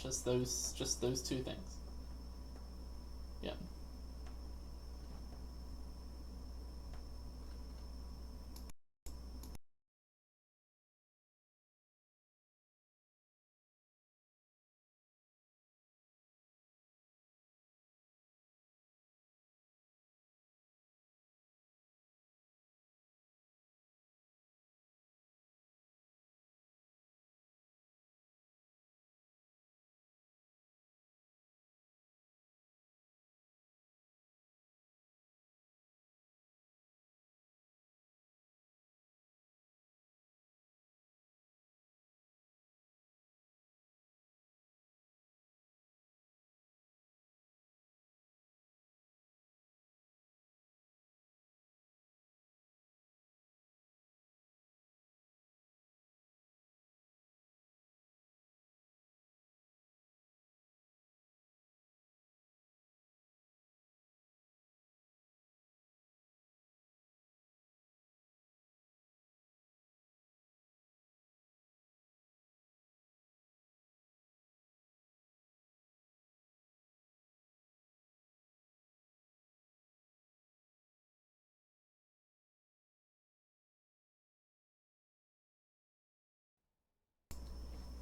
just those two things. Yeah.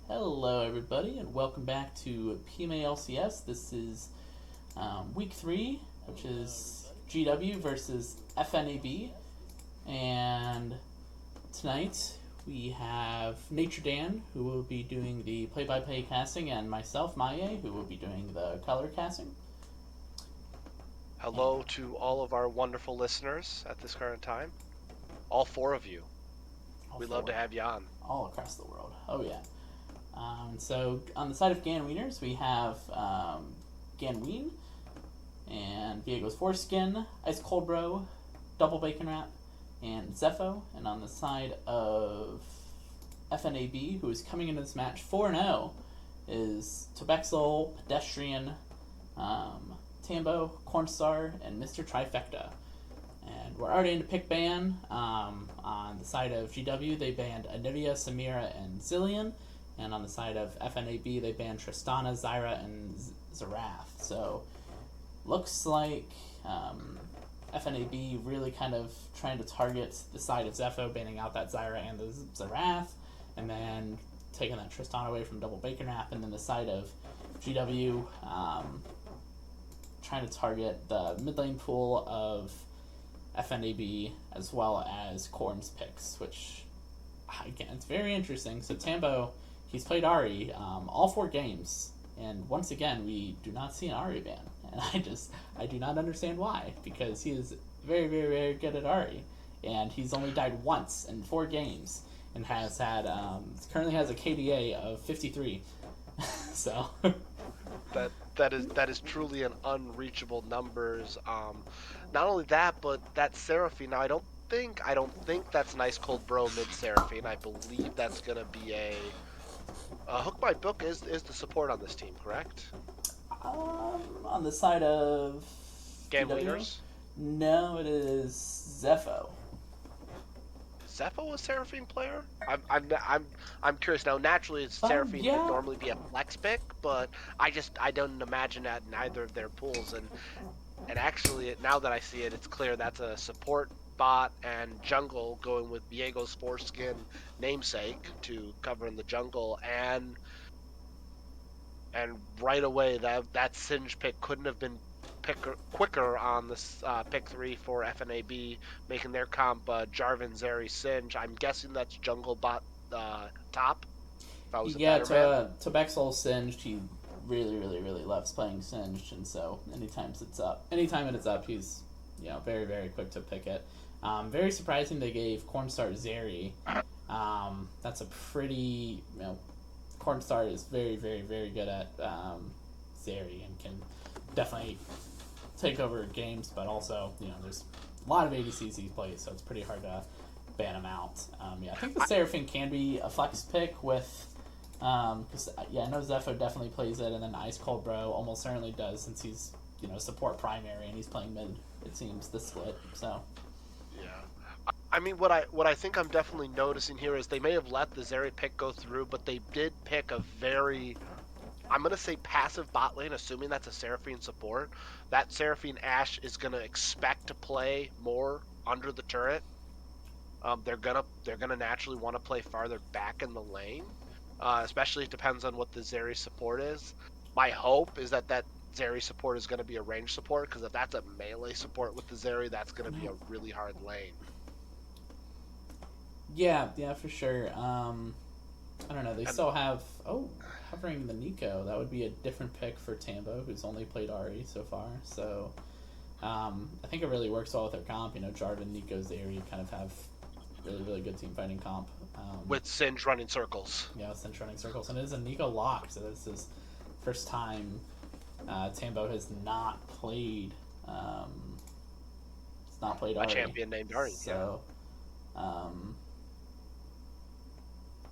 Hello, everybody, and welcome back to PMALCS. This is week 3, which is GW versus FNAB. And tonight we have Nature Dan, who will be doing the play-by-play casting, and myself, Maye, who will be doing the color casting. Hello to all of our wonderful listeners at this current time. All 4 of you. We'd love to have you on. All across the world. Oh, yeah. So on the side of Gan Wieners, we have Gan Wien and Diego's Foreskin, Ice Cold Bro, Double Bacon Wrap, and Zepho. And on the side of FNAB, who is coming into this match 4-0, is Tobexel, Pedestrian, Tambo, Cornstar, and Mr. Trifecta. And we're already into pick ban. On the side of GW, they banned Anivia, Samira, and Zillion. And on the side of FNAB, they banned Tristana, Zyra, and Zarath. So, looks like FNAB really kind of trying to target the side of Zepho, banning out that Zyra and the Zarath, and then taking that Tristana away from Double Bacon Wrap. And then the side of GW, trying to target the mid lane pool of FNAB as well as Corn's picks, which, again, it's very interesting. So Tambo, he's played Ahri all 4 games, and once again, we do not see an Ahri ban. And I do not understand why, because he is very, very, very good at Ahri, and he's only died once in 4 games, and has had, currently has a KDA of 53. So... That is truly an unreachable numbers. Not only that, but that Seraphine. Now I don't think that's Nice Cold Bro mid Seraphine. I believe that's gonna be a Hook My Book is the support on this team, correct? On the side of GW? Gamblers. No, it is Zepho. Zepho a Seraphine player? I'm curious now. Naturally, Seraphine Yeah. would normally be a flex pick, but I don't imagine that in either of their pools. And actually, now that I see it, it's clear that's a support bot and jungle going with Diego's foreskin namesake to cover in the jungle, and right away that Singe pick couldn't have been quicker on this pick 3 for FNAB, making their comp Jarvan, Zeri, Singe. I'm guessing that's jungle bot top. If I was a better man. Tobexel Singed, he really, really, really loves playing Singed, and so anytime it's up, he's very, very quick to pick it. Very surprising they gave Cornstar Zeri. That's a pretty, Cornstar is very, very, very good at Zeri and can definitely take over games, but also, there's a lot of ADCs he plays, so it's pretty hard to ban him out. I think the Seraphine can be a flex pick with, because I know Zepho definitely plays it, and then Ice Cold Bro almost certainly does, since he's support primary and he's playing mid. It seems the split. So yeah, I mean, what I think I'm definitely noticing here is they may have let the Zeri pick go through, but they did pick a very I'm gonna say passive bot lane, assuming that's a Seraphine support. That Seraphine Ashe is gonna expect to play more under the turret. They're gonna naturally want to play farther back in the lane. Especially it depends on what the Zeri support is. My hope is that Zeri support is gonna be a range support, because if that's a melee support with the Zeri, that's gonna be a really hard lane. Yeah, yeah, for sure. I don't know. They And still have hovering the Nico. That would be a different pick for Tambo, who's only played Ari so far. So I think it really works well with their comp. You know, Jarvan, Nico, Zeri kind of have really really good team fighting comp. with Singe running circles. Yeah, since running circles, and it is a Nico lock, so this is first time Tambo has not played. It's not played A Ari. champion named Ari. So.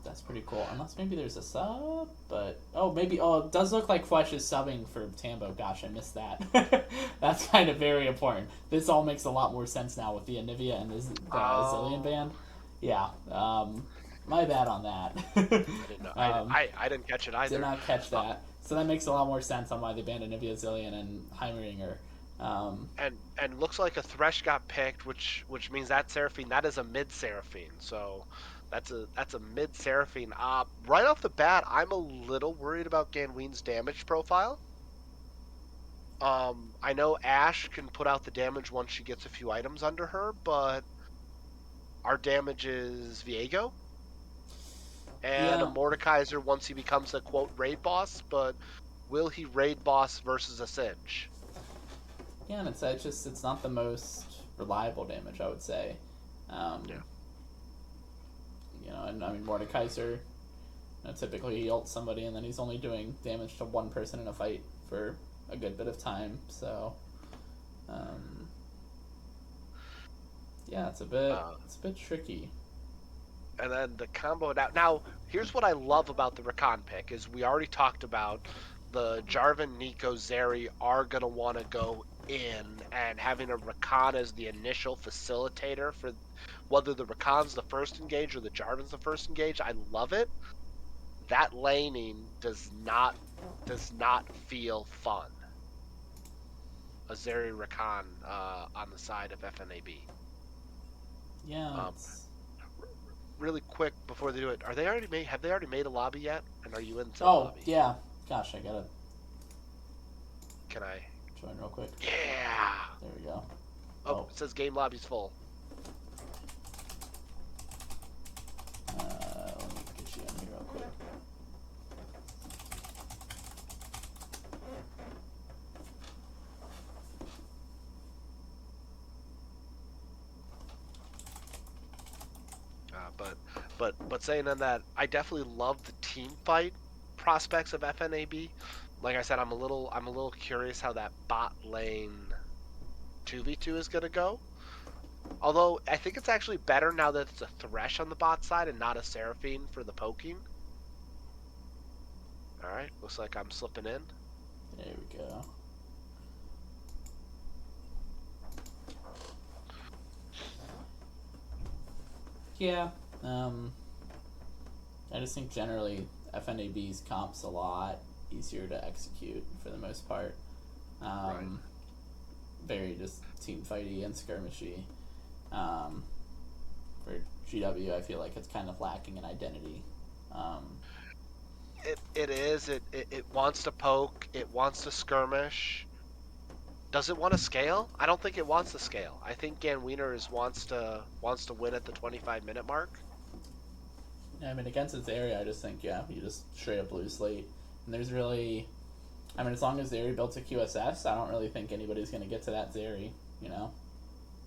That's pretty cool. Unless maybe there's a sub, but maybe it does look like Flesh is subbing for Tambo. Gosh, I missed that. That's kind of very important. This all makes a lot more sense now with the Anivia and the Zillion band. Yeah, my bad on that. I didn't know. I didn't catch it either. Did not catch that. So that makes a lot more sense on why they banned Anivia, Zillion, and Heimringer. And looks like a Thresh got picked, which means that Seraphine, that is a mid Seraphine. So that's a mid Seraphine. Right off the bat, I'm a little worried about Ganween's damage profile. I know Ashe can put out the damage once she gets a few items under her, but our damage is Viego and a Mordekaiser once he becomes a quote raid boss. But will he raid boss versus a Singe? Yeah, and it's not the most reliable damage, I would say. Yeah. You know, and I mean Mordekaiser, typically he ults somebody and then he's only doing damage to one person in a fight for a good bit of time. So, yeah, it's a bit tricky. And then the combo now here's what I love about the Rakan pick is we already talked about the Jarvan, Nico, Zeri are gonna want to go in, and having a Rakan as the initial facilitator for whether the Rakan's the first engage or the Jarvan's the first engage. I love it. That laning does not feel fun. A Zeri Rakan on the side of FNAB. Yeah. Really quick before they do it, have they already made a lobby yet? And are you in the lobby? Yeah. Gosh, I gotta. Can I join real quick? Yeah. There we go. Oh, it says game lobby's full. Let me get you in here real quick. But saying on that, I definitely love the team fight prospects of FNAB. Like I said, I'm a little curious how that bot lane 2v2 is gonna go. Although I think it's actually better now that it's a Thresh on the bot side and not a Seraphine for the poking. All right, looks like I'm slipping in. There we go. Yeah. I just think generally FNAB's comp's a lot easier to execute for the most part. Right. Very just team fighty and skirmishy. For GW, I feel like it's kind of lacking in identity. It is. It wants to poke. It wants to skirmish. Does it want to scale? I don't think it wants to scale. I think Ganweeners wants to win at the 25-minute mark. I mean, against its area, I just think, you just straight up lose late. And there's really, I mean, as long as Zeri built a QSS, I don't really think anybody's going to get to that Zeri, you know?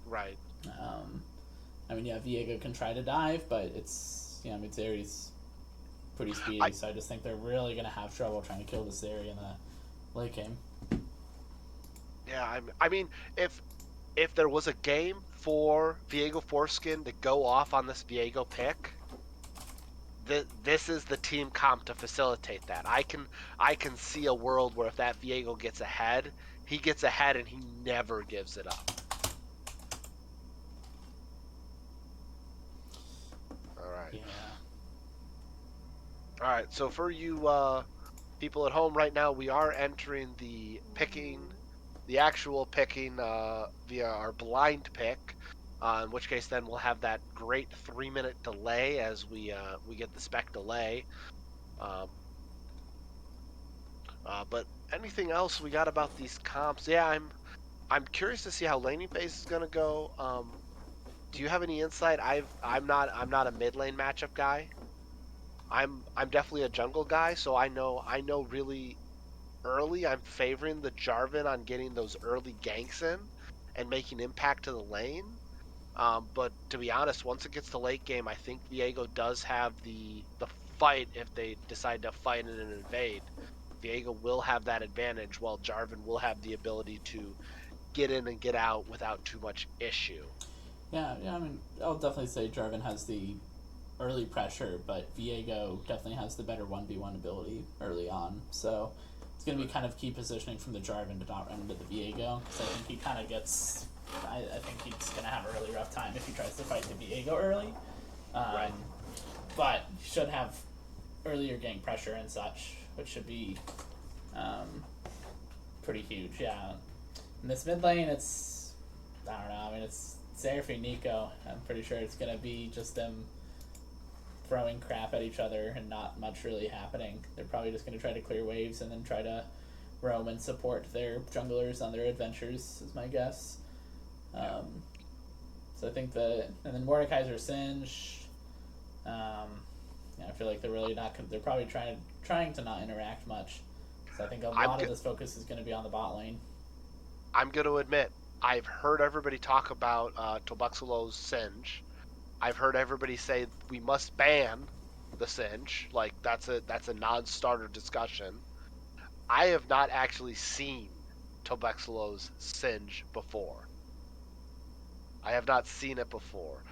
Right. I mean, Viego can try to dive, but it's, I mean, Zeri's pretty speedy, so I just think they're really going to have trouble trying to kill the Zeri in the late game. Yeah, I mean, if there was a game for Viego Foreskin to go off on this Viego pick, this is the team comp to facilitate that. I can see a world where if that Viego gets ahead, he gets ahead and he never gives it up. All right. Yeah. All right. So for you people at home right now, we are entering the actual picking via our blind pick. In which case, then we'll have that great 3-minute delay as we get the spec delay. Um, but anything else we got about these comps? Yeah, I'm curious to see how laning phase is gonna go. Do you have any insight? I'm not a mid lane matchup guy. I'm definitely a jungle guy, so I know really early I'm favoring the Jarvan on getting those early ganks in and making impact to the lane. But to be honest, once it gets to late game, I think Viego does have the fight if they decide to fight in and invade. Viego will have that advantage, while Jarvan will have the ability to get in and get out without too much issue. Yeah, yeah. I mean, I'll definitely say Jarvan has the early pressure, but Viego definitely has the better 1v1 ability early on. So it's going to be kind of key positioning from the Jarvan to not run into the Viego. So I think he kind of gets. I think he's going to have a really rough time if he tries to fight the Viego early. Right. But he should have earlier gang pressure and such, which should be pretty huge. Yeah. In this mid lane, it's. I don't know. I mean, it's Seraphine Nico. I'm pretty sure it's going to be just them throwing crap at each other and not much really happening. They're probably just going to try to clear waves and then try to roam and support their junglers on their adventures, is my guess. So I think and then Mordekaiser Singe. Yeah, I feel like they're really not. They're probably trying to not interact much. So I think a lot of this focus is going to be on the bot lane. I'm going to admit, I've heard everybody talk about Tobuxalo's Singe. I've heard everybody say we must ban the Singe. Like that's a non-starter discussion. I have not actually seen Tobuxalo's Singe before. I have not seen it before.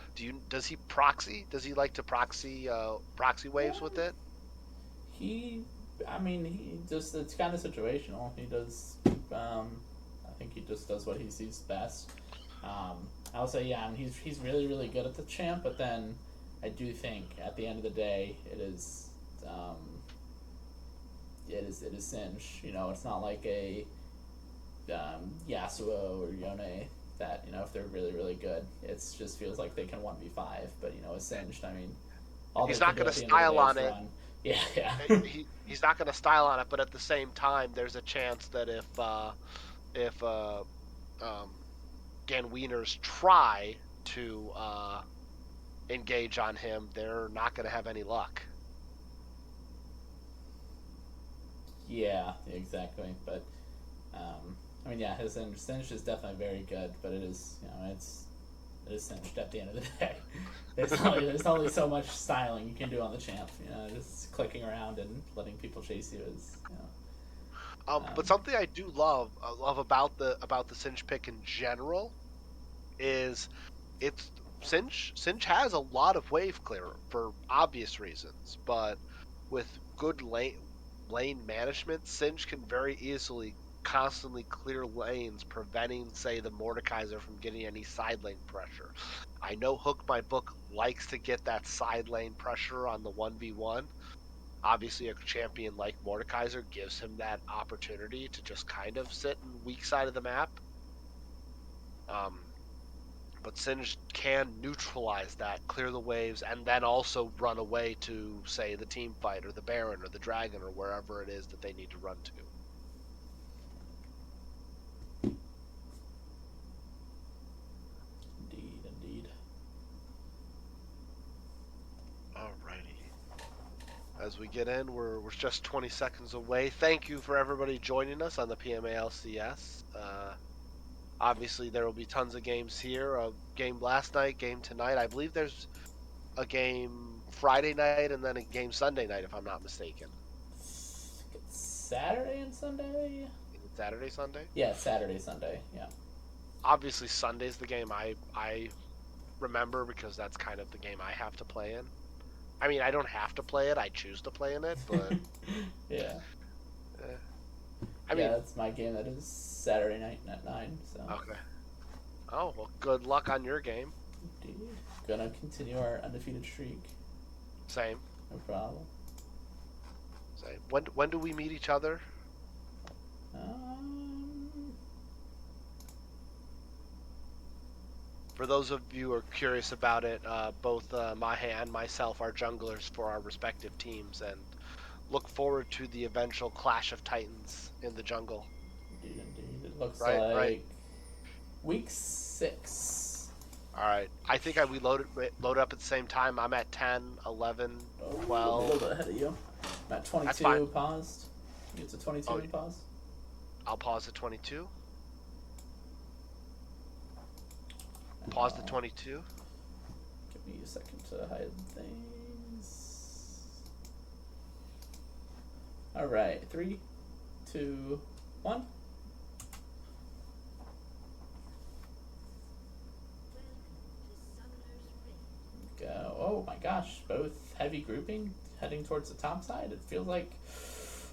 Does he proxy? Does he like to proxy waves with it? He just, it's kind of situational. He does, I think he just does what he sees best. I will say, yeah, I mean, he's really, really good at the champ, but then I do think at the end of the day, it is Singe. You know, it's not like a Yasuo or Yone that, you know, if they're really, really good, it just feels like they can 1v5. But, you know, a Singed, I mean, all He's they not can do going at to the end of the style day on is it. run. Yeah, yeah. He's not going to style on it, but at the same time, there's a chance that if Ganweeners try to engage on him, they're not going to have any luck. Yeah, exactly. But I mean, yeah, his Singe is definitely very good, but it is, you know, it is Singed at the end of the day. There's only so much styling you can do on the champ. You know, just clicking around and letting people chase you is, you know. But something I do love about the Singe pick in general is it's Singe has a lot of wave clear for obvious reasons, but with good lane management, Singe can very easily constantly clear lanes, preventing, say, the Mordekaiser from getting any side lane pressure. I know Hook My Book likes to get that side lane pressure on the 1v1. Obviously, a champion like Mordekaiser gives him that opportunity to just kind of sit in weak side of the map. But Singe can neutralize that, clear the waves, and then also run away to, say, the team fight or the Baron or the Dragon or wherever it is that they need to run to. Indeed. Alrighty. As we get in, we're just 20 seconds away. Thank you for everybody joining us on the PMALCS. Obviously, there will be tons of games here. A game last night, game tonight. I believe there's a game Friday night and then a game Sunday night, if I'm not mistaken. It's Saturday and Sunday? Saturday, Sunday? Yeah, Saturday, Sunday, yeah. Obviously, Sunday's the game I remember because that's kind of the game I have to play in. I mean, I don't have to play it. I choose to play in it, but... yeah. I mean, that's my game. That is Saturday night at 9, so... Okay. Oh, well, good luck on your game. Indeed. Gonna continue our undefeated streak. Same. No problem. Say, when do we meet each other? Um, For those of you who are curious about it, both Mahe and myself are junglers for our respective teams, and look forward to the eventual clash of titans in the jungle. indeed. It looks Right. like week 6. All right. I think we load up at the same time. I'm at 10, 11, Oh, a 12. little bit ahead of you. I'm at That's fine. 22 paused. You get to 22 Oh, and pause. I'll pause at 22. Pause to 22. Give me a second to hide things. Alright, 3, 2, 1. Go. Oh my gosh, both heavy grouping heading towards the top side. It feels like,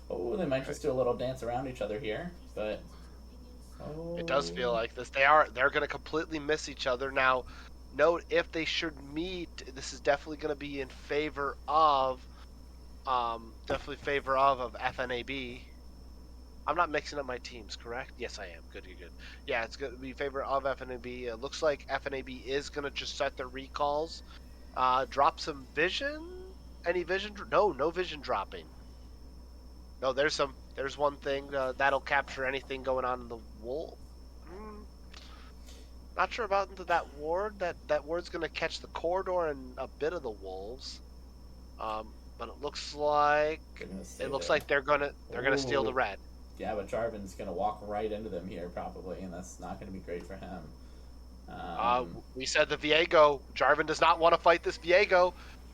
oh, they might just do a little dance around each other here, but oh. It does feel like this. They're going to completely miss each other. Now, note if they should meet, this is definitely going to be in favor of FNAB. I'm not mixing up my teams, correct? Yes, I am. Good. Yeah, it's going to be in favor of FNAB. It looks like FNAB is going to just set their recalls. Drop some vision? Any vision? No vision dropping. No, there's one thing that'll capture anything going on in the wall. Not sure about that ward. That ward's gonna catch the corridor and a bit of the wolves. But it looks like they're gonna steal the red. Yeah, but Jarvan's gonna walk right into them here probably, and that's not gonna be great for him. We said the Viego. Jarvan does not want to fight this Viego,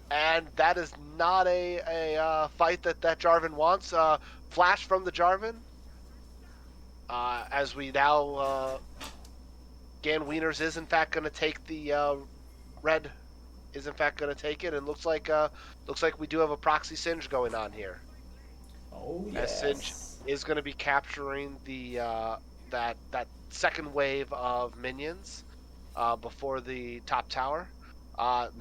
and that is not a fight that Jarvan wants. Flash from the Jarvan. As we now, Gan Wieners is in fact going to take the red. Is in fact going to take it, and looks like we do have a proxy Singe going on here. Oh yes. As Singe is going to be capturing the that second wave of minions before the top tower.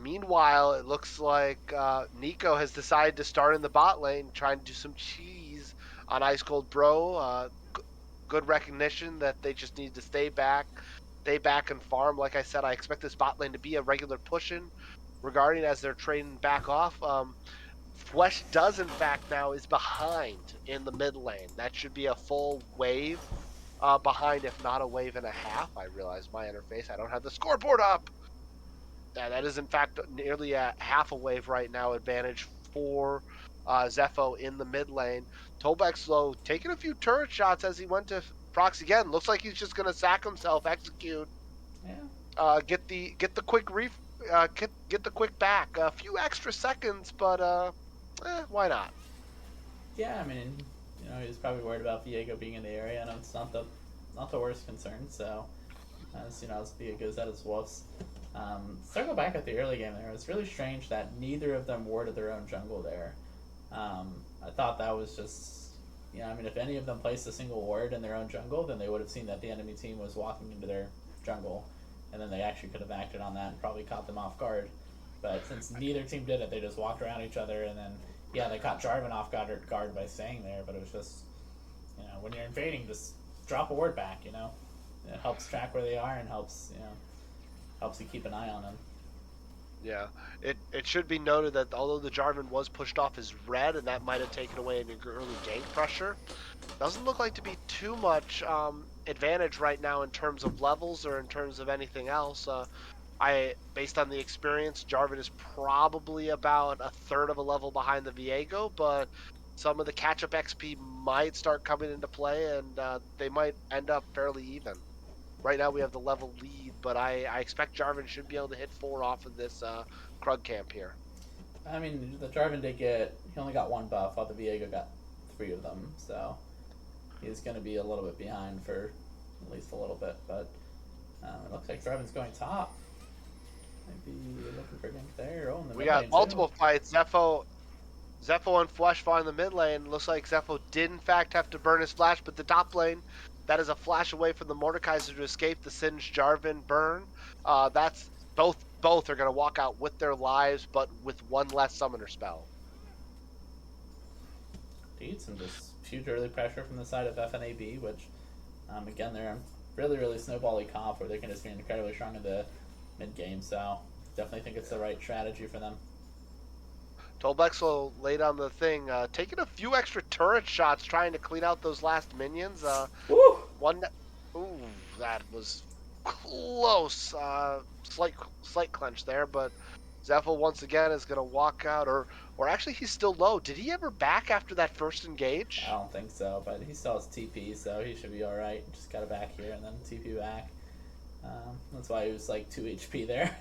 Meanwhile, it looks like Nico has decided to start in the bot lane, trying to do some cheese on Ice Cold Bro. Good recognition that they just need to stay back and farm. Like I said, I expect this bot lane to be a regular push-in regarding as they're trading back off. Flesh does, in fact, now is behind in the mid lane. That should be a full wave behind, if not a wave and a half. I realize my interface. I don't have the scoreboard up. That is, in fact, nearly a half a wave right now advantage for Zepho in the mid lane. Tobexlow taking a few turret shots as he went to proxy again. Looks like he's just going to sack himself, execute. Yeah. Get the quick get the quick back. A few extra seconds, but why not? Yeah, I mean, he was probably worried about Viego being in the area, and it's not the worst concern. So, as Viego's at his wolves. Circle back at the early game there. It was really strange that neither of them warded their own jungle there. I thought that was just, if any of them placed a single ward in their own jungle, then they would have seen that the enemy team was walking into their jungle, and then they actually could have acted on that and probably caught them off guard. But since neither team did it, they just walked around each other, and then, they caught Jarvan off guard by staying there, but it was just, when you're invading, just drop a ward back, It helps track where they are and helps you keep an eye on them. Yeah, it should be noted that although the Jarvan was pushed off as red, and that might have taken away any early gank pressure, doesn't look like to be too much advantage right now in terms of levels or in terms of anything else. Based on the experience, Jarvan is probably about a third of a level behind the Viego, but some of the catch-up XP might start coming into play, and they might end up fairly even. Right now we have the level lead, but I expect Jarvan should be able to hit 4 off of this Krug camp here. I mean, the Jarvan he only got 1 buff, while the Viego got 3 of them, so he's going to be a little bit behind for at least a little bit, but it looks like Jarvan's going top. Might be looking for gank there. Oh, in the we mid got lane multiple too. fights. Zepho and Flash fought in the mid lane. Looks like Zepho did in fact have to burn his flash, but the top lane, that is a flash away from the Mordekaiser to escape the Singe Jarvan burn. That's both are going to walk out with their lives, but with 1 less summoner spell. Indeed, some just huge early pressure from the side of FNAB, which, again, they're a really, really snowbally comp where they can just be incredibly strong in the mid game. So definitely think it's the right strategy for them. Tolbexel laid on the thing, taking a few extra turret shots, trying to clean out those last minions. Woo! One, ooh, that was close. Slight clench there, but Zephyl once again is gonna walk out, or actually he's still low. Did he ever back after that first I engage? don't think so, but he still has TP, so he should be alright. Just got to back here and then TP back. That's why he was like 2 HP there.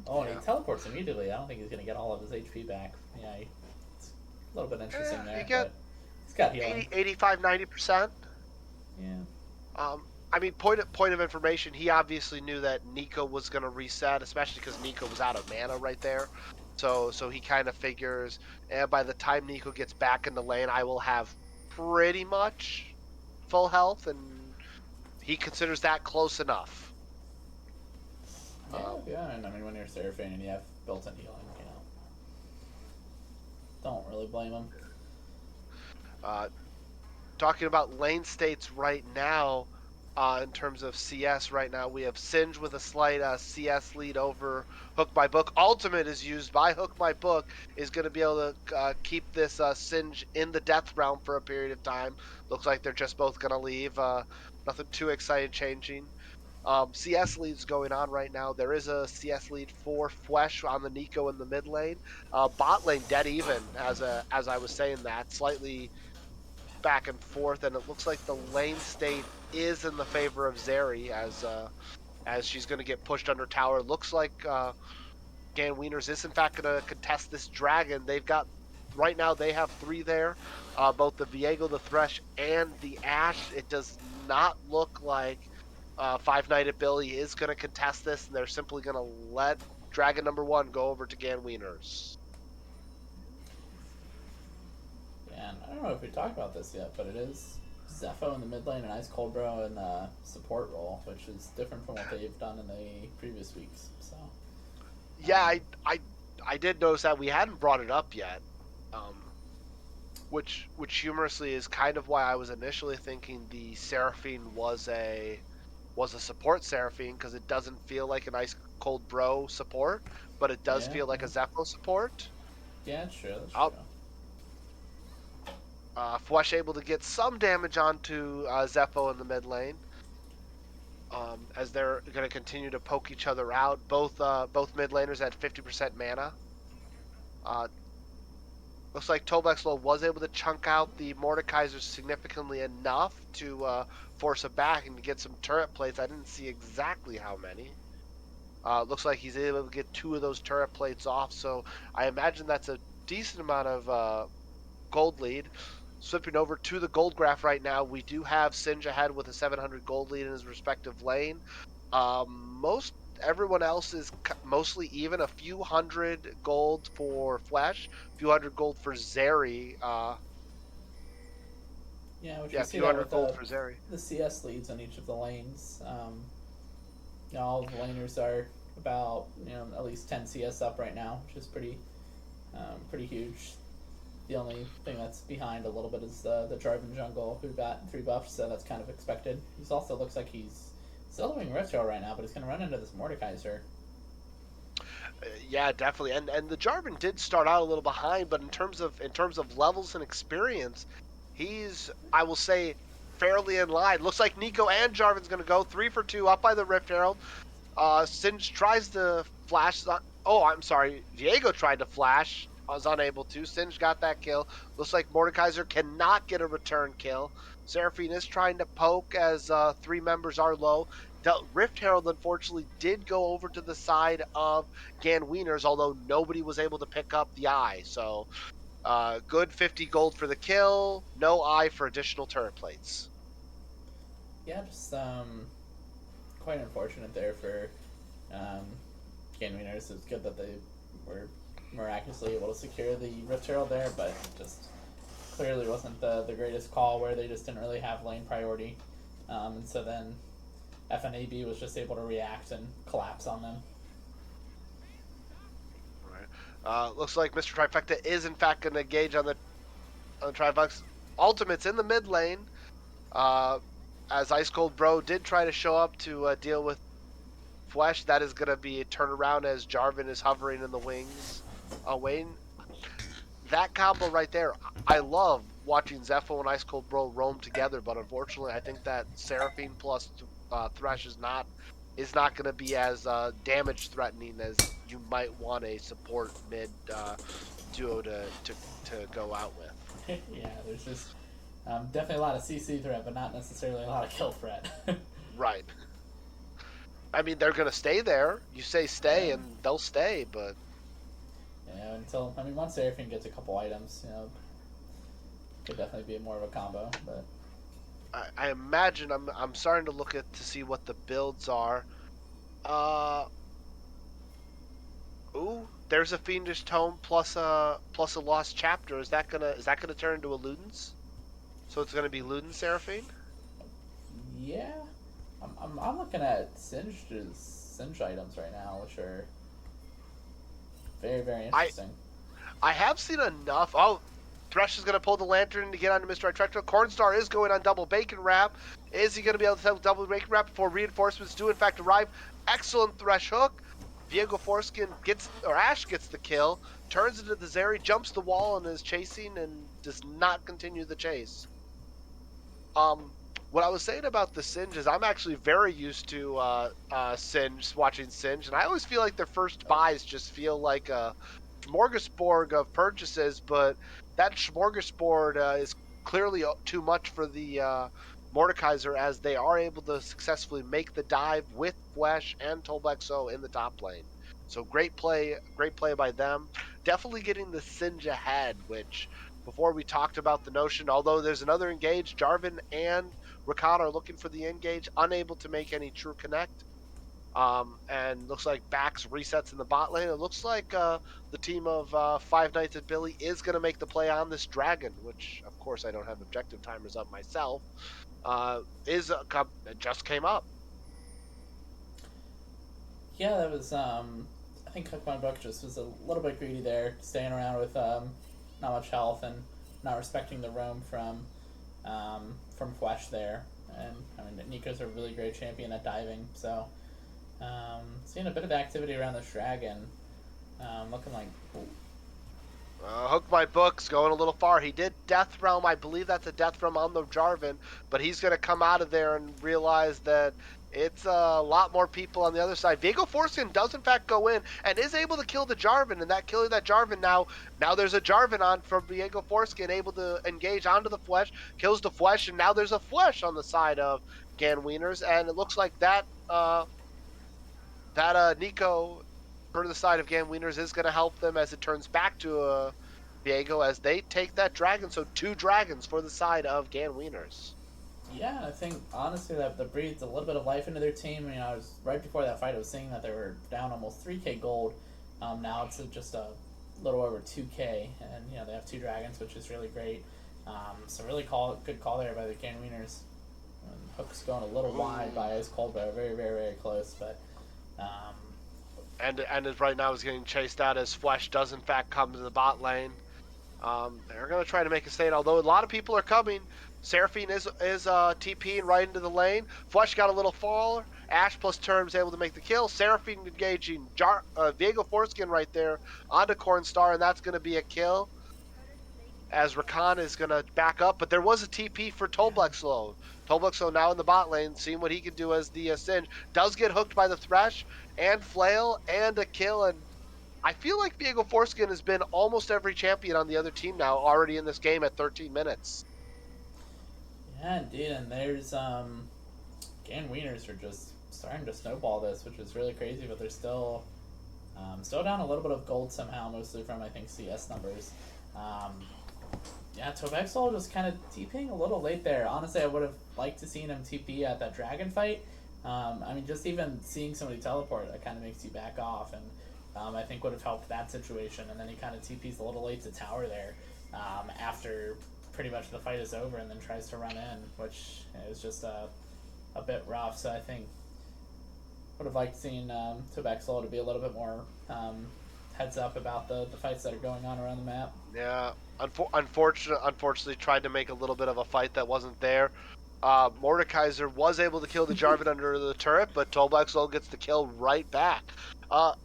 Oh, and Yeah. he teleports immediately. I don't think he's going to get all of his HP back. Yeah, it's a little bit interesting there, You get but he's got healing. 80, 85, 90%. Yeah. I mean, point of information. He obviously knew that Nico was gonna reset, especially because Nico was out of mana right there. So he kind of figures, and by the time Nico gets back in the lane, I will have pretty much full health, and he considers that close enough. Yeah, yeah, and I mean, when you're Seraphine and you have built-in healing, don't really blame him. Uh, Talking about lane states right now, in terms of CS right now, we have Singe with a slight CS lead over Hook by Book. Ultimate is used by Hook by Book, is going to be able to keep this Singe in the death realm for a period of time. Looks like they're just both going to leave. Nothing too exciting changing. CS leads going on right now. There is a CS lead for Flesh on the Nico in the mid lane. Bot lane dead even, as I was saying that. Slightly back and forth, and it looks like the lane state is in the favor of Zeri as she's going to get pushed under tower. Looks like Gan Wieners is in fact going to contest this dragon. They've got right now they have 3 there, both the Viego, the Thresh, and the Ash. It does not look like Five Nighted Billy is going to contest this, and they're simply going to let dragon number 1 go over to Gan Wieners. And I don't know if we talked about this yet, but it is Zepho in the mid lane and Ice Cold Bro in the support role, which is different from what they've done in the previous weeks. So yeah, I did notice that we hadn't brought it up yet, which humorously is kind of why I was initially thinking the Seraphine was a support Seraphine, because it doesn't feel like an Ice Cold Bro support, but it does yeah, feel like a Zephyr support. yeah, that's true. That's Oh, true. Flesh able to get some damage onto Zepho in the mid lane. As they're going to continue to poke each other out. Both mid laners at 50% mana. Looks like Tobexlo was able to chunk out the Mordekaiser significantly enough to force it back and to get some turret plates. I didn't see exactly how many. Looks like he's able to get 2 of those turret plates off, so I imagine that's a decent amount of gold lead. Slipping over to the gold graph right now, we do have Singe ahead with a 700 gold lead in his respective lane. Most everyone else is mostly even. A few hundred gold for Flash, a few hundred gold for Zeri. Yeah, which Yeah, we a see few that hundred with gold for Zeri. the CS leads on each of the lanes. All the laners are about at least 10 CS up right now, which is pretty huge. The only thing that's behind a little bit is the Jarvan jungle, who got 3 buffs, so that's kind of expected. He's also looks like he's still doing Riftro right now, but he's going to run into this Mordekaiser. Yeah, definitely. And the Jarvan did start out a little behind, but in terms of levels and experience, he's, I will say, fairly in line. Looks like Nico and Jarvan's going to go 3 for 2 up by the Rift Herald. Singe tries to flash. Oh, I'm sorry. Viego tried to flash. Was unable to. Singe got that kill. Looks like Mordekaiser cannot get a return kill. Seraphine is trying to poke as 3 members are low. Rift Herald, unfortunately, did go over to the side of Gan Wieners, although nobody was able to pick up the eye. So, good 50 gold for the kill. No eye for additional turret plates. Yeah, just quite unfortunate there for Can Wieners. It's good that they were miraculously able to secure the Rift Herald there, but just clearly wasn't the greatest call, where they just didn't really have lane priority. And so then FNAB was just able to react and collapse on them. Looks like Mr. Trifecta is in fact going to engage on the Trivox. Ultimate's in the mid lane. As Ice Cold Bro did try to show up to deal with Flesh, that is going to be a turnaround as Jarvan is hovering in the wings. Wayne, that combo right there, I love watching Zepho and Ice Cold Bro roam together, but unfortunately, I think that Seraphine plus Thresh is not going to be as damage threatening as you might want a support mid duo to go out with. Yeah, there's just definitely a lot of CC threat, but not necessarily a lot of kill threat. Right. I mean, they're going to stay there. You say stay, Yeah. and they'll stay, but Yeah, until once Seraphine gets a couple items, could definitely be more of a combo. But I imagine I'm starting to look at to see what the builds are. Ooh, there's a Fiendish Tome plus a Lost Chapter. Is that gonna turn into a Ludens? So it's gonna be Ludens Seraphine? yeah, I'm looking at Singe items right now, which are very very I interesting. I have seen enough. Oh, Thresh is gonna pull the lantern to get onto Mr. Attractor. Cornstar is going on double bacon wrap. Is he gonna be able to double bacon wrap before reinforcements do in fact arrive? Excellent Thresh hook. Viego Foreskin Ash gets the kill, turns into the Zeri, jumps the wall and is chasing and does not continue the chase. What I was saying about the Singe is I'm actually very used to Singe, watching Singe, and I always feel like their first buys just feel like a smorgasbord of purchases, but that smorgasbord is clearly too much for the Mordekaiser, as they are able to successfully make the dive with Flesh and Tolbexo in the top lane. So great play by them. Definitely getting the Singe ahead, which before we talked about the notion, although there's another engage, Jarvan and Rakan are looking for the engage, unable to make any true connect. And looks like Bax resets in the bot lane. It looks like the team of Five Nights at Billy is going to make the play on this dragon, which, of course, I don't have objective timers up myself. Just came up. Yeah, that was I think Cook My Book just was a little bit greedy there, staying around with not much health and not respecting the roam from Flesh there. And Nico's a really great champion at diving, so seeing a bit of activity around this dragon. Looking like Hook My Book's going a little far. He did Death Realm. I believe that's a Death Realm on the Jarvan, but he's going to come out of there and realize that it's a lot more people on the other side. Viego Foreskin does in fact go in and is able to kill the Jarvan, and that killing that Jarvan now there's a Jarvan on from Viego Foreskin, able to engage onto the Flesh, kills the Flesh, and now there's a Flesh on the side of Gan Wieners, and it looks like that Nico for the side of Gan Wieners is going to help them as it turns back to Viego as they take that dragon. So 2 dragons for the side of Gan Wieners. yeah, I think honestly that breathed a little bit of life into their team. I was right before that fight. I was saying that they were down almost 3K gold. Now it's just a little over 2K, and they have 2 dragons, which is really great. So really good call there by the Gan Wieners. Hook's going a little wide by Ice Cold, but very very very close. But and right now is getting chased out as Flesh does in fact come to the bot lane. They're going to try to make a stand, although a lot of people are coming. Seraphine is TPing right into the lane. Flesh got a little fall. Ash plus Term's able to make the kill. Seraphine engaging Viego Foreskin right there onto Cornstar, and that's going to be a kill. As Rakan is going to back up, but there was a TP for Tolbexlo. Tolbexlo now in the bot lane, seeing what he can do as the Singe. Does get hooked by the Thresh and Flail and a kill, and I feel like Viego Foreskin has been almost every champion on the other team now, already in this game at 13 minutes. yeah, indeed, and there's Gan Wieners are just starting to snowball this, which is really crazy, but they're still down a little bit of gold somehow, mostly from I think CS numbers. Yeah, Tobexol just kind of TPing a little late there. Honestly, I would have liked to seen him TP at that dragon fight. Just even seeing somebody teleport, that kind of makes you back off, and I think would have helped that situation. And then he kind of TPs a little late to tower there after pretty much the fight is over, and then tries to run in, which is just a bit rough. So I think would have liked seeing Tobexol to be a little bit more heads up about the fights that are going on around the map. Yeah, unfortunately, tried to make a little bit of a fight that wasn't there. Mordekaiser was able to kill the Jarvan under the turret, but Tolbaxol gets the kill right back.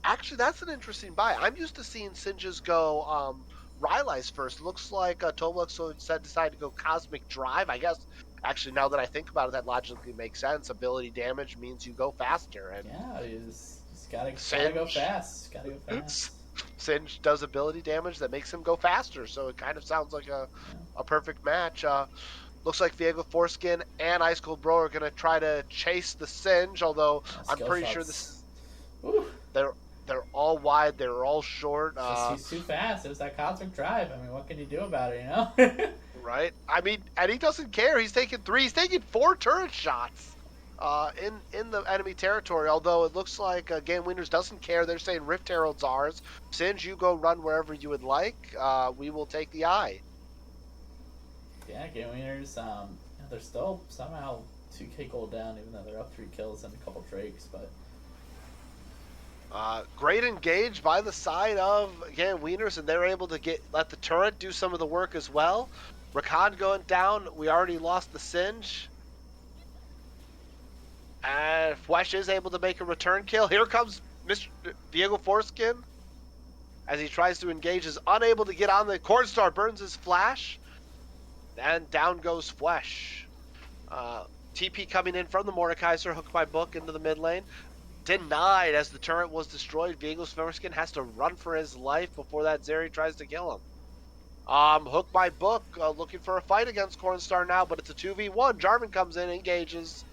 Actually, that's an interesting buy. I'm used to seeing Singes go Rylai's first. Looks like Tolbaxol instead decided to go Cosmic Drive. I guess, actually, now that I think about it, that logically makes sense. Ability damage means you go faster. And Yeah, he's gotta go Singe, fast. Gotta go fast. Singe does ability damage that makes him go faster, so it kind of sounds like Yeah. a perfect match. Looks like Viego Foreskin and Ice Cold Bro are going to try to chase the Singe, although I'm Skill pretty sure this shots. Woo. they're they're all wide, they're all short. It's just he's too fast. It was that cosmic drive. I mean, what can you do about it? You know. Right? I mean, and he doesn't care. He's taking 3. He's taking 4 turret shots. In the enemy territory, although it looks like Game Winners doesn't care. They're saying Rift Herald's ours. Singe, you go run wherever you would like. We will take the eye. Yeah, Game Winners. They're still somehow 2K gold down, even though they're up 3 kills and a couple drakes. But great engage by the side of again Wieners, and they're able to let the turret do some of the work as well. Rakan going down. We already lost the Singe. And Fwesh is able to make a return kill. Here comes Mr. Viego Foreskin. As he tries to engage, is unable to get on the Cornstar, burns his flash. And down goes Fwesh. TP coming in from the Mordekaiser, hooked by Book into the mid lane. Denied as the turret was destroyed. Viego Foreskin has to run for his life before that Zeri tries to kill him. Hooked by Book, looking for a fight against Cornstar now, but it's a 2v1. Jarvan comes in, engages.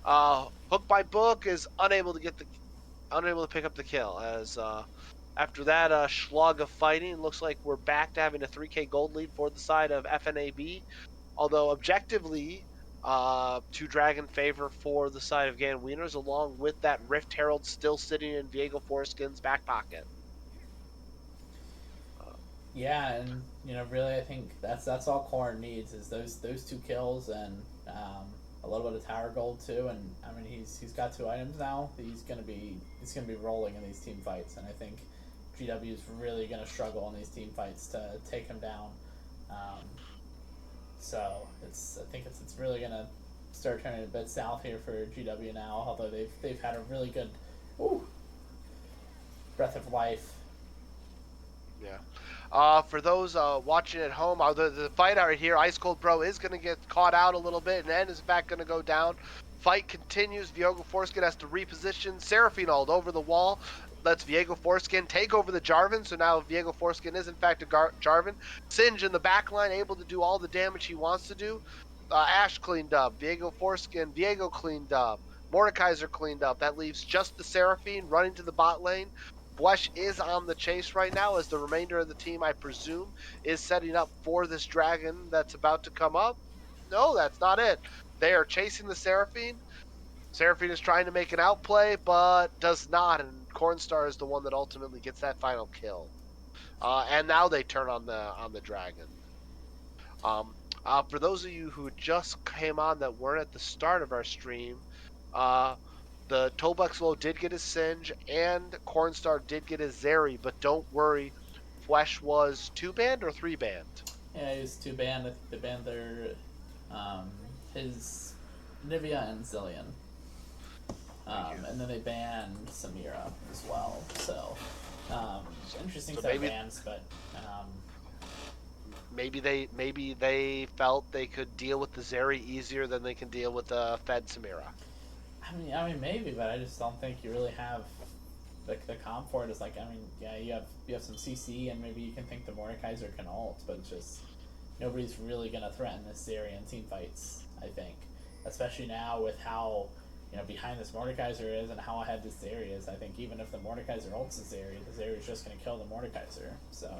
Hooked by Book is unable to pick up the kill. As after that schlog of fighting, looks like we're back to having a 3k gold lead for the side of FNAB. Although objectively, 2 dragon favor for the side of Gan Wieners, along with that Rift Herald still sitting in Viego Foreskin's back pocket. yeah, and really, I think that's all Corn needs is those 2 kills and a little bit of tower gold too. And I mean, he's got 2 items now. He's gonna be rolling in these team fights, and I think GW is really gonna struggle in these team fights to take him down. So I think it's really gonna start turning a bit south here for GW now. Although they've had a really good breath of life. Yeah. For those watching at home, the fight out here, Ice Cold Bro is going to get caught out a little bit, and then is back going to go down. Fight continues. Viego Foreskin has to reposition. Seraphinold over the wall. Lets Viego Foreskin take over the Jarvan. So now Viego Foreskin is in fact a Jarvan. Singe in the back line, able to do all the damage he wants to do. Ashe cleaned up. Viego Foreskin. Viego cleaned up. Mordekaiser cleaned up. That leaves just the Seraphine running to the bot lane. Fwesh is on the chase right now as the remainder of the team, I presume, is setting up for this dragon that's about to come up. No, that's not it. They are chasing the Seraphine. Seraphine is trying to make an outplay, but does not, and Cornstar is the one that ultimately gets that final kill. And now they turn on the dragon. For those of you who just came on that weren't at the start of our stream, the Tolbuxlow did get his Singe, and Cornstar did get his Zeri, but don't worry, Fwesh was 2-banned or 3-banned? Yeah, he was 2-banned. I think they banned their his Nivea and Zillion. And then they banned Samira as well. So interesting set of bans, but maybe they felt they could deal with the Zeri easier than they can deal with the Fed Samira. I mean, maybe, but I just don't think you really have the comp for it. Is like, I mean, yeah, you have some CC, and maybe you can think the Mordekaiser can ult, but it's just nobody's really gonna threaten this Zeri in team fights. I think, especially now with how behind this Mordekaiser is and how ahead this Zeri is. I think even if the Mordekaiser ults the Zeri is just gonna kill the Mordekaiser. So.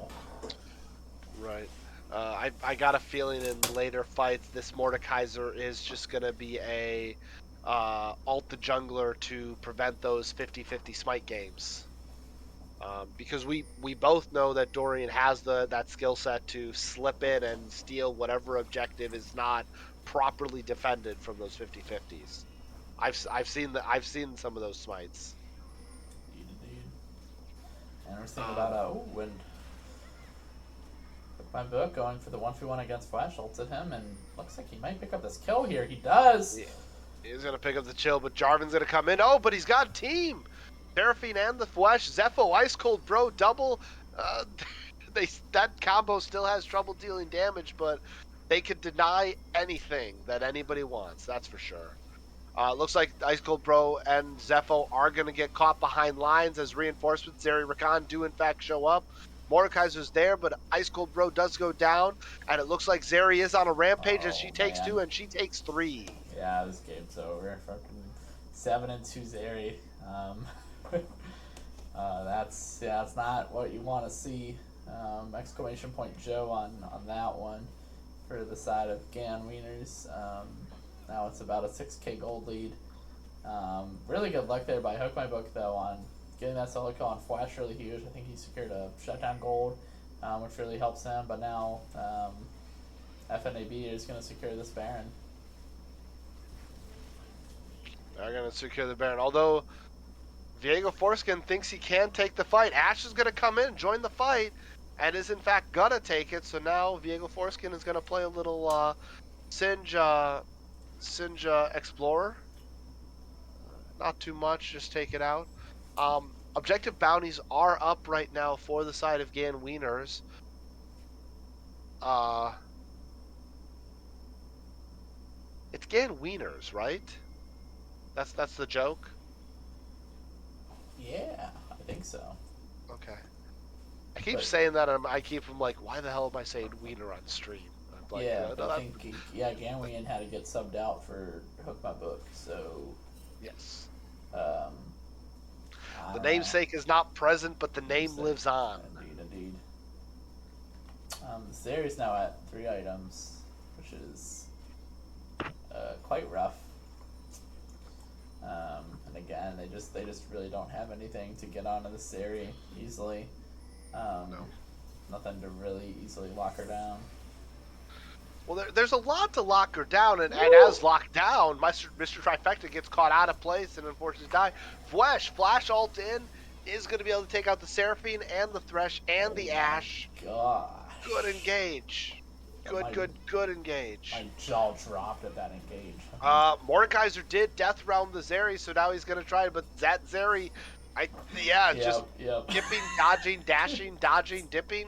Right. I got a feeling in later fights this Mordekaiser is just gonna be a ult the jungler to prevent those 50-50 smite games. Because we both know that Dorian has that skill set to slip in and steal whatever objective is not properly defended from those 50-50s. I've seen some of those smites. And we're seeing about when my book going for the 1v1 against Flash ulted him, and looks like he might pick up this kill here. He does. Yeah. He's gonna pick up the chill, but Jarvan's gonna come in. Oh, but he's got a team. Seraphine and the Flash. Zepho, Ice Cold Bro, double. That combo still has trouble dealing damage, but they could deny anything that anybody wants. That's for sure. Looks like Ice Cold Bro and Zepho are going to get caught behind lines as reinforcements. Zeri Rakan do in fact show up. Mordekaiser's there, but Ice Cold Bro does go down, and it looks like Zeri is on a rampage as she takes 2 and she takes 3. Yeah, this game's over. Fucking 7-2 Zeri. That's not what you want to see. Exclamation point Joe on that one for the side of Gan Wieners. Now it's about a 6k gold lead. Really good luck there by Hook My Book though on getting that solo kill on Flash, really huge. I think he secured a shutdown gold, which really helps him. But now FNAB is going to secure this Baron. They're going to secure the Baron. Although Viego Foreskin thinks he can take the fight. Ash is going to come in, join the fight, and is in fact going to take it. So now Viego Foreskin is going to play a little Singe Explorer. Not too much, just take it out. Objective bounties are up right now for the side of Gan Wieners. It's Gan Wieners, right? That's the joke? Yeah, I think so. Okay. I keep saying that, and I keep from like, why the hell am I saying Wiener on stream? I'm like, yeah, I think Gan Wien had to get subbed out for Hook My Book, so yes. The namesake is not present, but the name lives on. Indeed. Zeri's now at 3 items, which is quite rough. And again, they just really don't have anything to get onto the Zeri easily. No. Nothing to really easily lock her down. Well, there's a lot to lock her down, and as locked down, Mr. Trifecta gets caught out of place and unfortunately die. Flash ult in, is going to be able to take out the Seraphine and the Thresh and the Ashe. Gosh. Good engage. Good engage. My jaw dropped at that engage. Mordekaiser did death realm the Zeri, so now he's going to try, but that Zeri, dipping, dodging, dashing, dodging, dipping.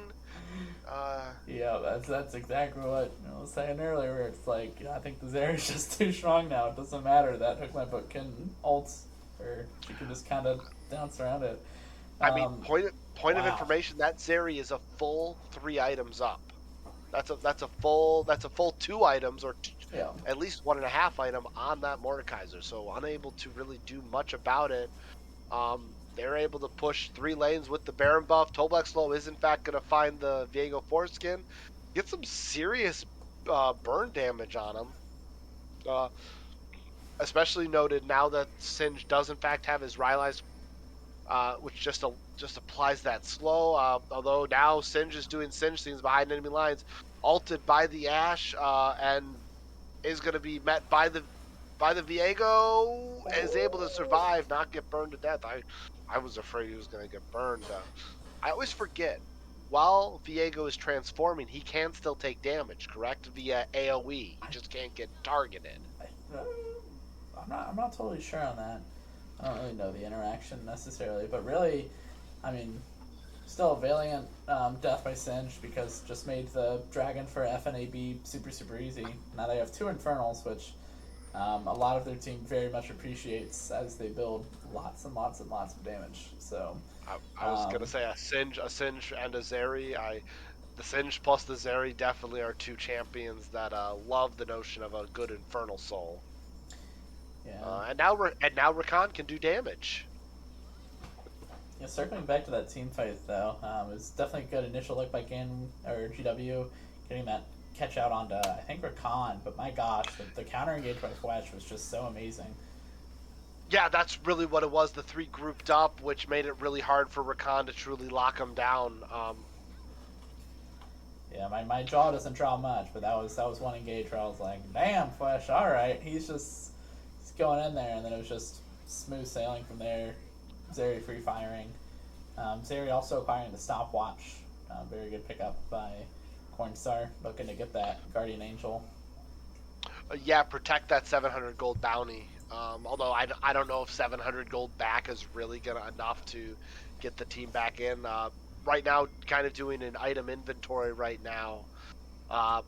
That's exactly what I was saying earlier. It's like, I think the Zeri's just too strong now. It doesn't matter that Hook My Book can ult, or she can just kind of dance around it. I mean, point of information, that Zeri is a full 3 items up. That's a full 2 items, or at least 1.5 item on that Mordekaiser. So unable to really do much about it. They're able to push 3 lanes with the Baron buff. Toblex Low is in fact going to find the Viego Foreskin. Get some serious burn damage on him. Especially noted now that Singe does in fact have his Rylai's, which just applies that slow. Although now Singe is doing Singe things behind enemy lines. Ulted by the Ashe, and is going to be met by the Viego, is able to survive, not get burned to death. I was afraid he was going to get burned. I always forget, while Viego is transforming, he can still take damage, correct? Via AoE. He just can't get targeted. I'm not totally sure on that. I don't really know the interaction necessarily, but really, I mean, still a valiant death by Singe, because just made the dragon for FNAB super easy. Now they have 2 Infernals, which a lot of their team very much appreciates as they build lots and lots and lots of damage. So I was gonna say a Singe and a Zeri. The Singe plus the Zeri definitely are 2 champions that love the notion of a good Infernal Soul. Yeah. And now Rakan can do damage. Yeah, circling back to that team fight though, it was definitely a good initial look by GW, getting that catch out onto I think Rakan, but my gosh, the counter engage by Flash was just so amazing. Yeah, that's really what it was. The 3 grouped up, which made it really hard for Rakan to truly lock him down. Yeah, my jaw doesn't drop much, but that was one engage where I was like, damn, Flash, all right, he's going in there, and then it was just smooth sailing from there. Zeri free firing. Zeri also acquiring the stopwatch. Very good pickup by Cornstar, looking to get that Guardian Angel. Yeah, protect that 700 gold bounty. Although I don't know if 700 gold back is really gonna enough to get the team back in. Right now, kind of doing an item inventory right now. I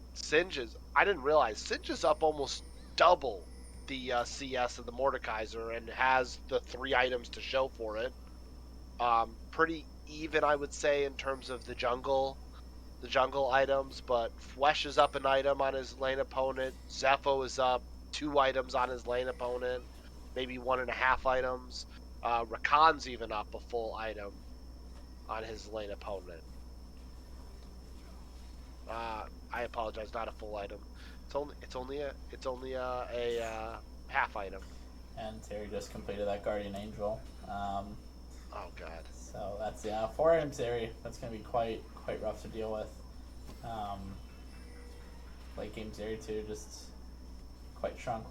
didn't realize Singe is up almost double the CS of the Mordekaiser and has the 3 items to show for it. Pretty even, I would say, in terms of the jungle items, but Fwesh is up an item on his lane opponent. Zepho is up 2 items on his lane opponent, maybe 1.5 items. Rakan's even up a full item on his lane opponent. I apologize, not a full item. It's only a half item. And Terry just completed that Guardian Angel. Oh god. So that's 4 items Terry. That's gonna be quite rough to deal with. Late game Zeri too, just quite strong.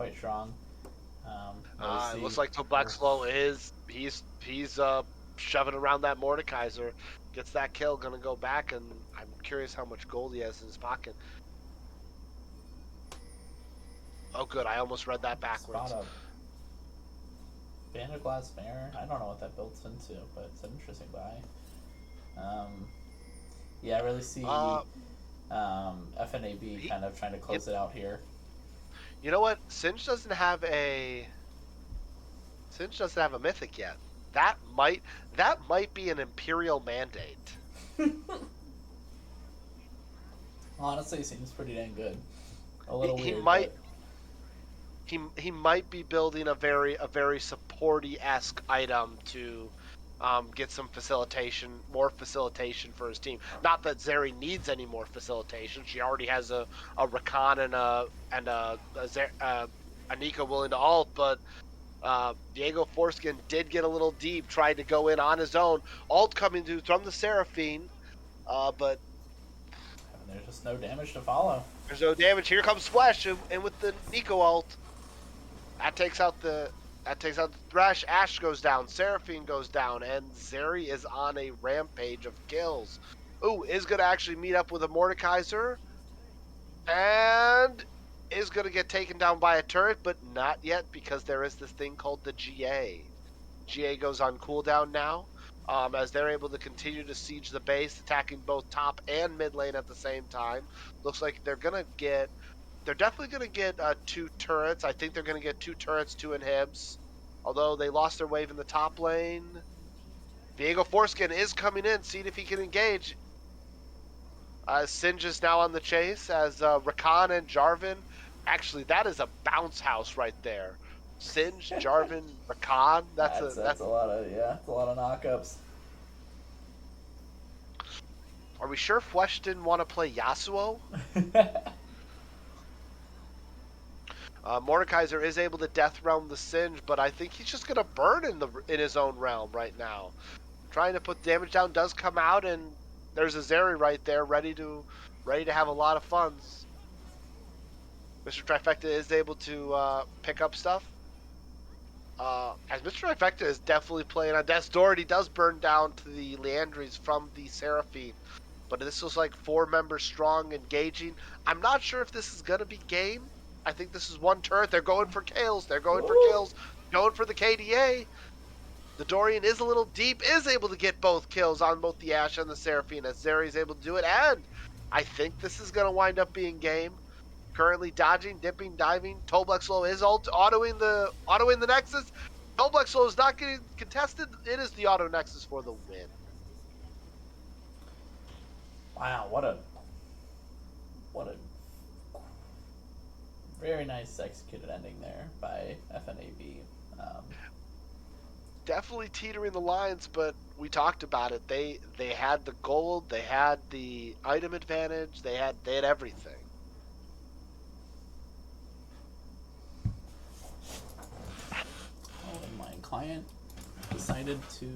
It looks like Toblexlo he's shoving around that Mordekaiser, gets that kill, gonna go back, and I'm curious how much gold he has in his pocket. Oh good, I almost read that backwards. Spot up. Vanderglass Mare. I don't know what that builds into, but it's an interesting buy. I really see FNAB kind of trying to close it out here. You know what? Singe doesn't have a mythic yet. That might be an Imperial mandate. Honestly, seems pretty dang good. A little he weird, might but... he might be building a very supporty-esque item to get some more facilitation for his team. Not that Zeri needs any more facilitation. She already has a Rakan and a Nico willing to ult, but Diego Foreskin did get a little deep, tried to go in on his own. Ult coming through from the Seraphine, but there's just no damage to follow. There's no damage. Here comes Flash, and with the Nico ult, that takes out the Thresh. Ashe goes down, Seraphine goes down, and Zeri is on a rampage of kills. Ooh, is gonna actually meet up with a Mordekaiser, and is gonna get taken down by a turret, but not yet because there is this thing called the GA. GA goes on cooldown now, as they're able to continue to siege the base, attacking both top and mid lane at the same time. Looks like they're definitely going to get 2 turrets. I think they're going to get 2 turrets, 2 inhibs. Although they lost their wave in the top lane. Diego Foreskin is coming in, seeing if he can engage. Singe is now on the chase as Rakan and Jarvan. Actually, that is a bounce house right there. Singe, Jarvan, Rakan. That's a lot of it's a lot of knockups. Are we sure Flesh didn't want to play Yasuo? Mordekaiser is able to death realm the Singe, but I think he's just gonna burn in his own realm right now. Trying to put damage down, does come out, and there's a Zeri right there, ready to have a lot of funds. Mr. Trifecta is able to pick up stuff. As Mr. Trifecta is definitely playing on Death's Door, he does burn down to the Leandries from the Seraphine. But this was like 4 members strong, engaging. I'm not sure if this is gonna be game. I think this is 1 turret. They're going for kills. They're going for kills. Going for the KDA. The Dorian is a little deep. Is able to get both kills on both the Ashe and the Seraphine as Zeri is able to do it. And I think this is going to wind up being game. Currently dodging, dipping, diving. Toblexlo is autoing the Nexus. Toblexlo is not getting contested. It is the auto Nexus for the win. Wow, what a very nice executed ending there by FNAB. Definitely teetering the lines, but we talked about it. They had the gold, they had the item advantage, they had everything. Oh, and my client decided to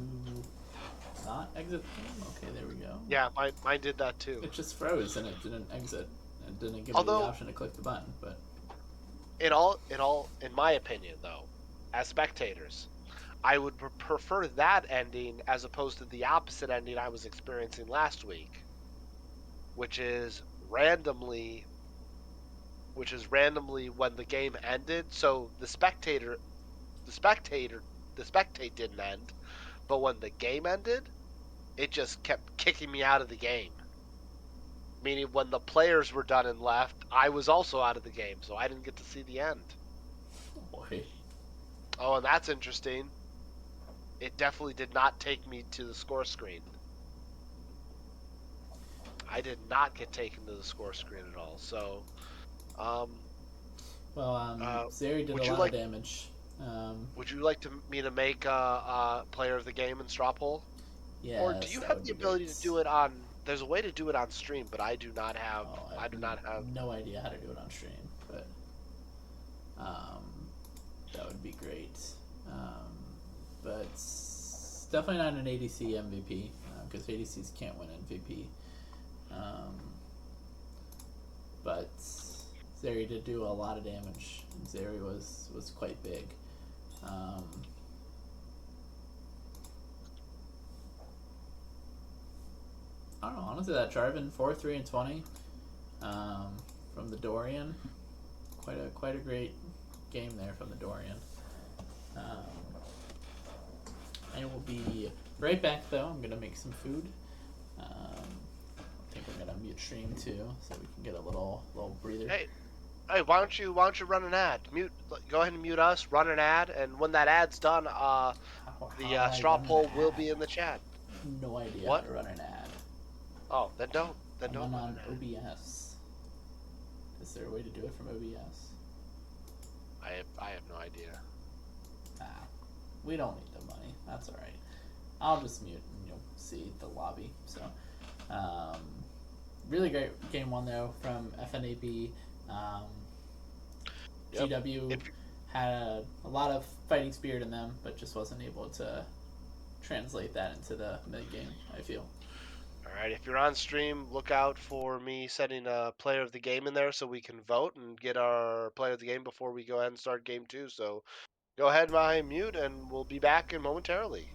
not exit the game. Okay, there we go. Yeah, mine did that too. It just froze and it didn't exit. It didn't give me the option to click the button, but in my opinion though, as spectators, I would prefer that ending as opposed to the opposite ending I was experiencing last week, which is randomly when the game ended. So the spectator, the spectate didn't end, but when the game ended, it just kept kicking me out of the game. Meaning when the players were done and left, I was also out of the game, so I didn't get to see the end. Boy. Oh, and that's interesting. It definitely did not take me to the score screen. I did not get taken to the score screen at all. So, um, Well, uh, Zeri did a would you lot of like damage. would you like me to make player of the game in straw poll? Or do Yes, you that have would the be great. ability to do it on? There's a way to do it on stream, but I do not have. Oh, I I have do not have. no idea how to do it on stream, but um, that would be great. Um, but definitely not an ADC MVP because ADCs can't win MVP. Um, but Zeri did do a lot of damage. Zeri was quite big. Um, I don't know. Honestly, that Jarvan 4-3-20 um, from the Dorian, quite a great game there from the Dorian. Um, I will be right back though. I'm gonna make some food. I think we're gonna mute stream too, so we can get a little breather. Hey, hey, why don't you run an ad? Go ahead and mute us. Run an ad, and when that ad's done, How the do I straw run an poll will be ad? in the chat. No idea how What? to run an ad. Oh, then don't. Then I'm don't run on an ad. OBS. Is there a way to do it from OBS? I have no idea. Ah, we don't need the money. That's all right. I'll just mute and you'll see the lobby. So, um, really great game one though from FNAB. Um, Yep. GW If had a lot of fighting spirit in them, but just wasn't able to translate that into the mid game. I feel. All right, if you're on stream, look out for me setting a player of the game in there so we can vote and get our player of the game before we go ahead and start game 2. So go ahead, my mute, and we'll be back in momentarily.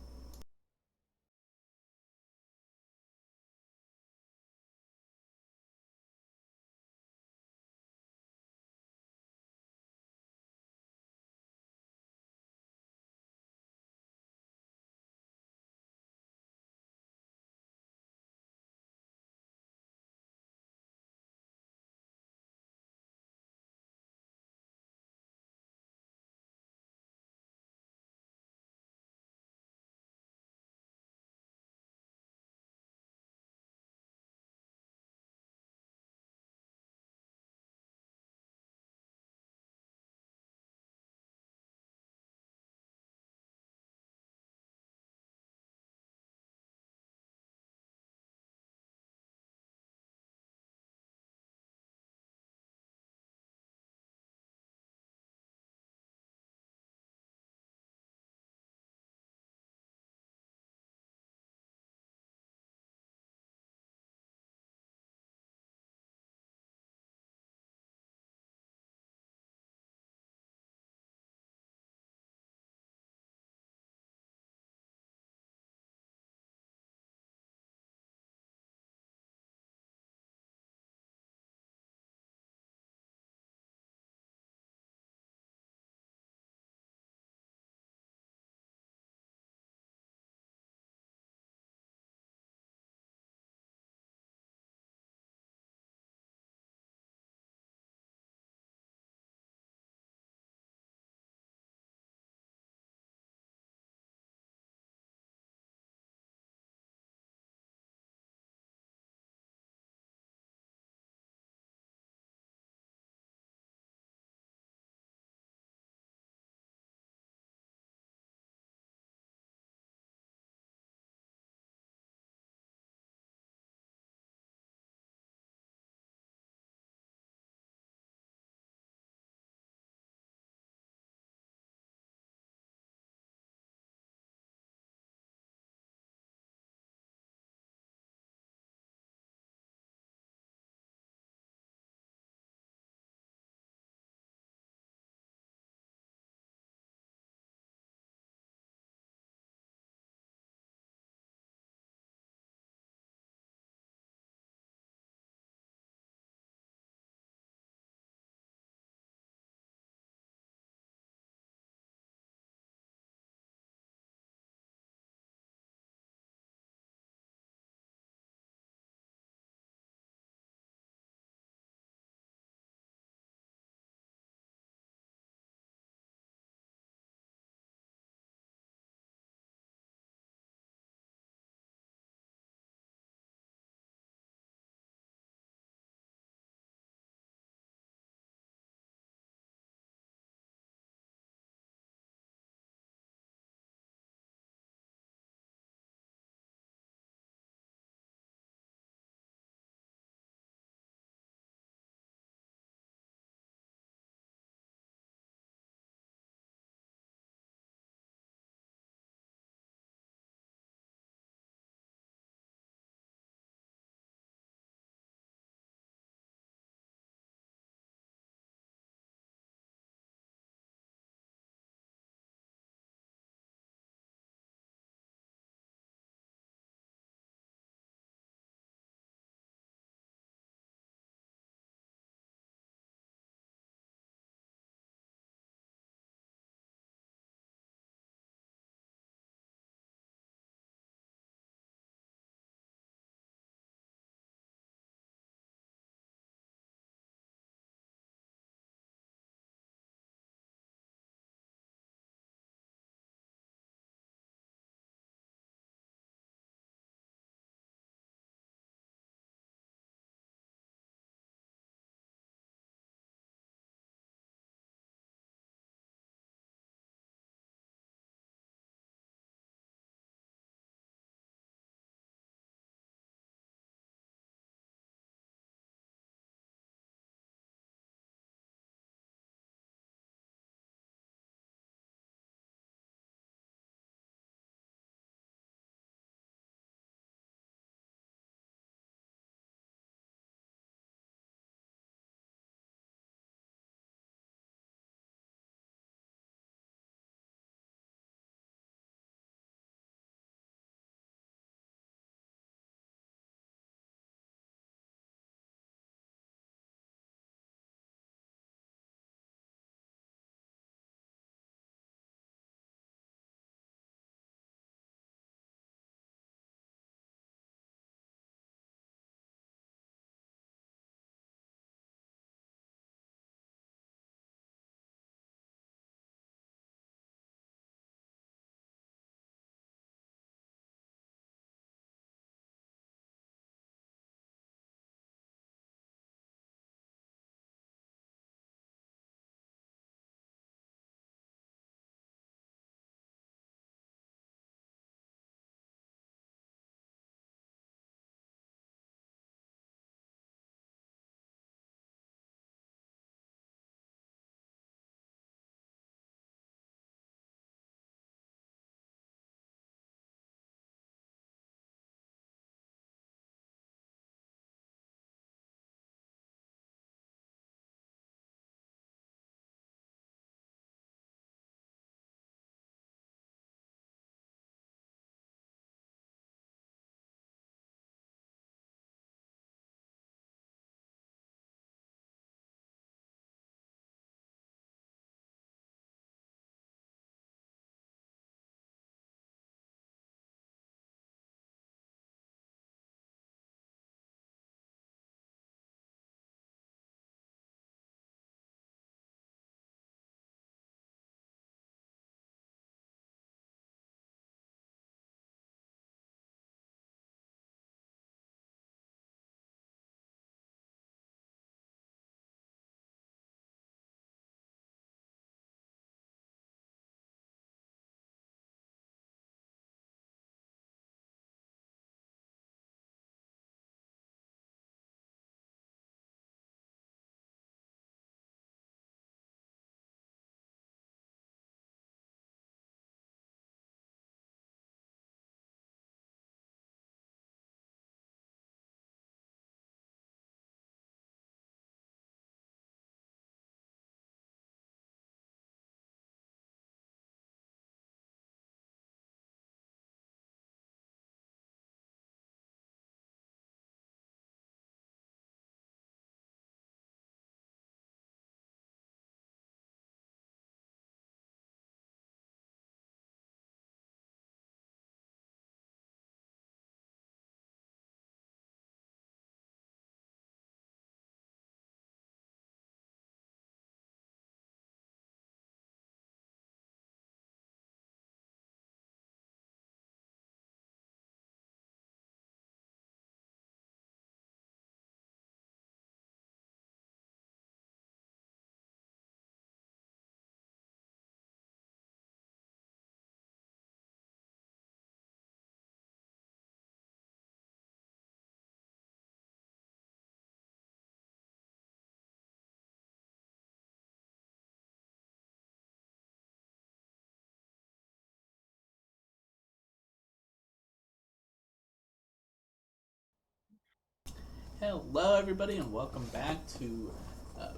Hello, everybody, and welcome back to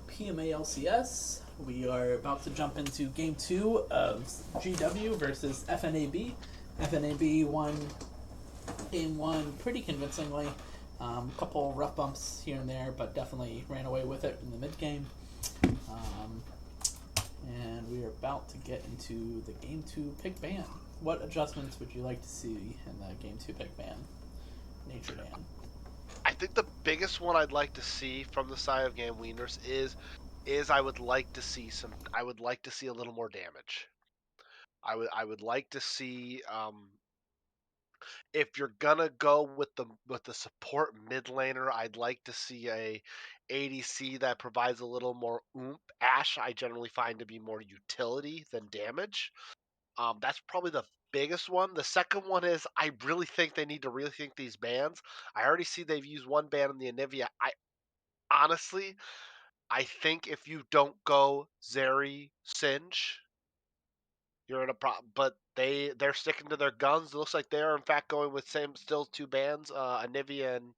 PMALCS. We are about to jump into Game 2 of GW versus FNAB. FNAB won Game 1 pretty convincingly. A couple rough bumps here and there, but definitely ran away with it in the mid-game. And we are about to get into the Game 2 pick ban. What adjustments would you like to see in the Game 2 pick ban? Nature Dan. I think the biggest one I'd like to see from the side of Game Wieners is I would like to see a little more damage. I would like to see if you're gonna go with the support mid laner, I'd like to see a ADC that provides a little more oomph. Ashe I generally find to be more utility than damage. That's probably the biggest one. The second one is I really think they need to rethink these bans. I already see they've used one ban in the Anivia. Honestly, I think if you don't go Zeri Singe, you're in a problem. But they're sticking to their guns. It looks like they are in fact going with still two bans, Anivia and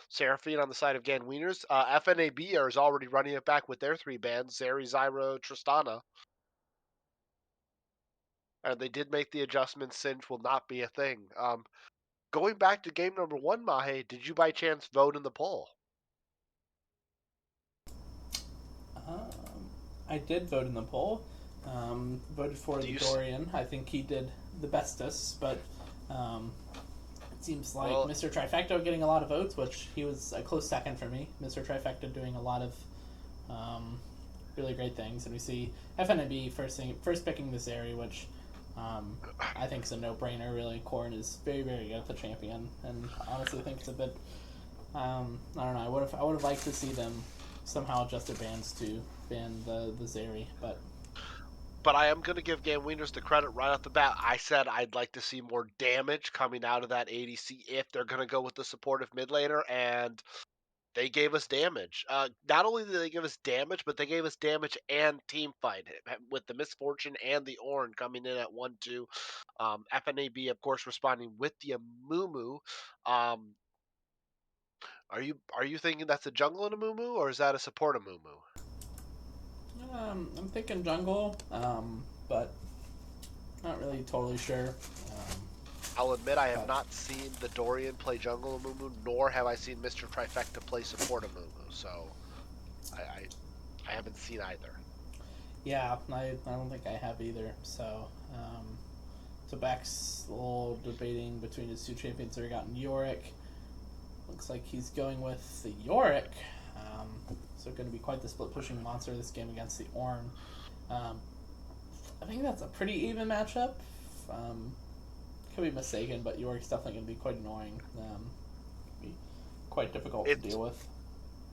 Seraphine on the side of Gan Wieners. FNAB is already running it back with their three bans: Zeri, Zyro, Tristana. And they did make the adjustment. Singe will not be a thing. Going back to game number 1, Mahe, did you by chance vote in the poll? I did vote in the poll. Voted for the Dorian. I think he did the bestest, but it seems like Mr. Trifecta getting a lot of votes, which he was a close second for me. Mr. Trifecta doing a lot of really great things, and we see FNAB first picking this area, which I think is a no-brainer. Really, Corrin is very, very good at the champion, and honestly, I think it's a bit. I don't know. I would have liked to see them somehow adjust their bans to ban the Zeri, but I am going to give Game Wieners the credit right off the bat. I said I'd like to see more damage coming out of that ADC if they're going to go with the supportive mid laner, and they gave us damage. Not only did they give us damage, but they gave us damage and team fight with the Misfortune and the Ornn coming in at 1-2. FNAB, of course, responding with the Amumu. Are you thinking that's a jungle in Amumu, or is that a support Amumu? I'm thinking jungle, but not really totally sure. I'll admit I have not seen the Dorian play jungle Amumu, nor have I seen Mr. Trifecta play support Amumu, so I haven't seen either. Yeah, I don't think I have either. So, Beck's a little debating between his two champions that got in Yorick. Looks like he's going with the Yorick. So going to be quite the split pushing monster this game against the Ornn. I think that's a pretty even matchup. Could be mistaken, but Yorick's definitely going to be quite annoying. Be quite difficult to deal with.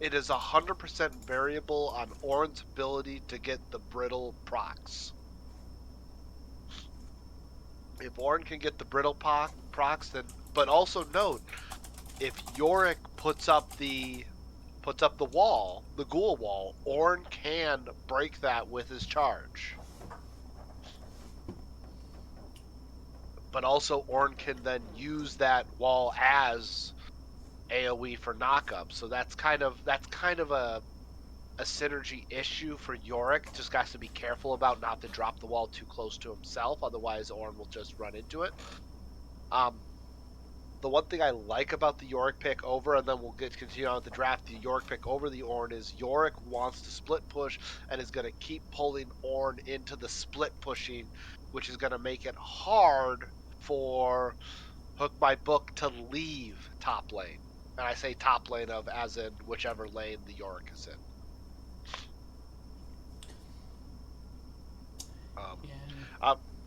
It is 100% variable on Ornn's ability to get the brittle procs. If Ornn can get the brittle procs, then but also note, if Yorick puts up the wall, the ghoul wall, Ornn can break that with his charge. But also Ornn can then use that wall as AoE for knockup. So that's kind of a synergy issue for Yorick. Just has to be careful about not to drop the wall too close to himself, otherwise Ornn will just run into it. The one thing I like about the Yorick pick over, and then we'll continue on with the draft, the Yorick pick over the Ornn is Yorick wants to split push and is going to keep pulling Ornn into the split pushing, which is going to make it hard for Hook My Book to leave top lane. And I say top lane of as in whichever lane the Yorick is in.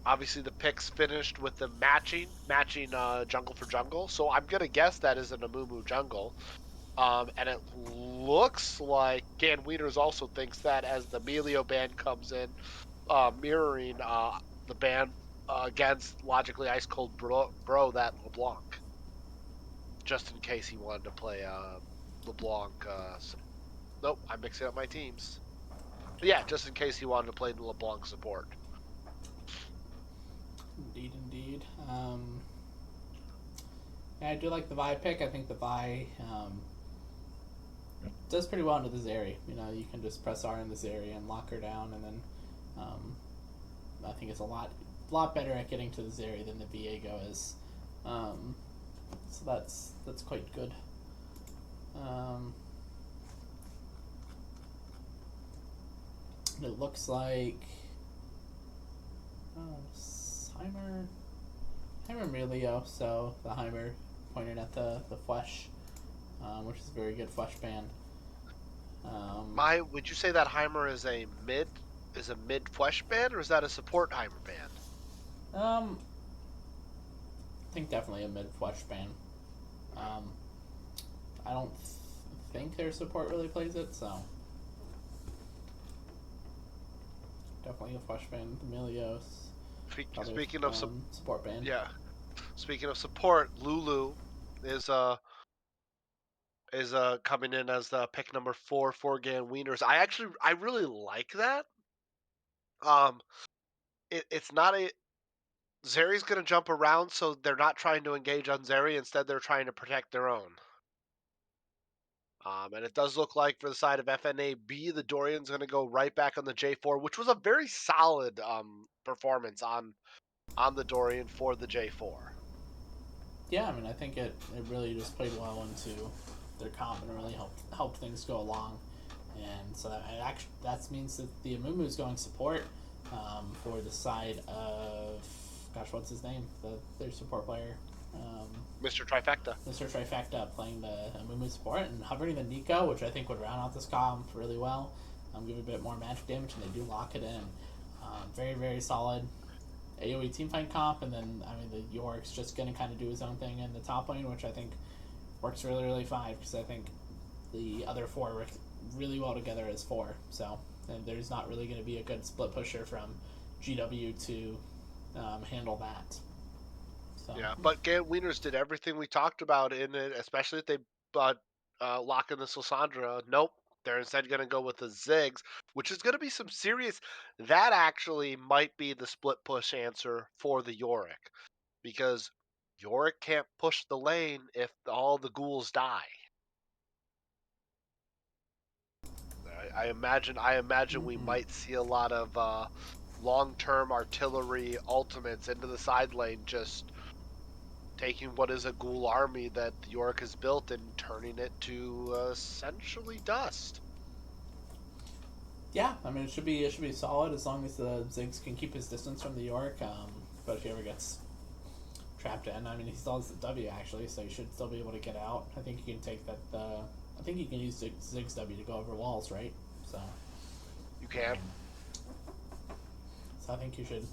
Obviously, the picks finished with the matching jungle for jungle. So I'm gonna guess that is an Amumu jungle. And it looks like Gan Wieners also thinks that as the Melio ban comes in, mirroring the ban against logically Ice Cold Bro that LeBlanc, just in case he wanted to play LeBlanc. Nope, I'm mixing up my teams. But yeah, just in case he wanted to play the LeBlanc support. Indeed. Yeah, I do like the Vi pick. I think the Vi does pretty well into this area. You know, you can just press R in this area and lock her down, and then I think it's a lot better at getting to this area than the Viego is. So that's quite good. It looks like Heimer Melio, so the Heimer pointed at the flesh, which is a very good flesh band. Would you say that Heimer is a mid flesh band, or is that a support Heimer band? I think definitely a mid flesh band. I don't think their support really plays it, so definitely a flesh band. Emilios. Speaking of support band. yeah. Speaking of support, Lulu is coming in as the pick number 4 for Gan Wieners. I really like that. It's not a Zeri's going to jump around, so they're not trying to engage on Zeri. Instead, they're trying to protect their own. And it does look like for the side of FNAB, the Dorian's going to go right back on the J4, which was a very solid performance on the Dorian for the J4. Yeah, I mean, I think it really just played well into their comp and really helped things go along. And so that means that the Amumu is going support for the side of, gosh, what's his name? Their support player. Mr. Trifecta. Mr. Trifecta playing the Amumu support and hovering the Nico, which I think would round out this comp really well. Give a bit more magic damage, and they do lock it in. Very, very solid AoE teamfight comp, and then, I mean, the Yorick's just going to kind of do his own thing in the top lane, which I think works really, really fine, because I think the other four work really well together as four. So, and there's not really going to be a good split pusher from GW to handle that. So. Yeah, but Gan Wieners did everything we talked about in it, especially if they lock in the Lissandra. Nope. They're instead going to go with the Ziggs, which is going to be some serious. That actually might be the split push answer for the Yorick, because Yorick can't push the lane if all the ghouls die. I imagine we might see a lot of long-term artillery ultimates into the side lane, just taking what is a ghoul army that the Yorick has built and turning it to essentially dust. Yeah, I mean, it should be solid as long as the Ziggs can keep his distance from the Yorick. But if he ever gets trapped in, I mean, he still has the W actually, so he should still be able to get out. I think he can take that. I think he can use Ziggs W to go over walls, right? So you can. So I think you should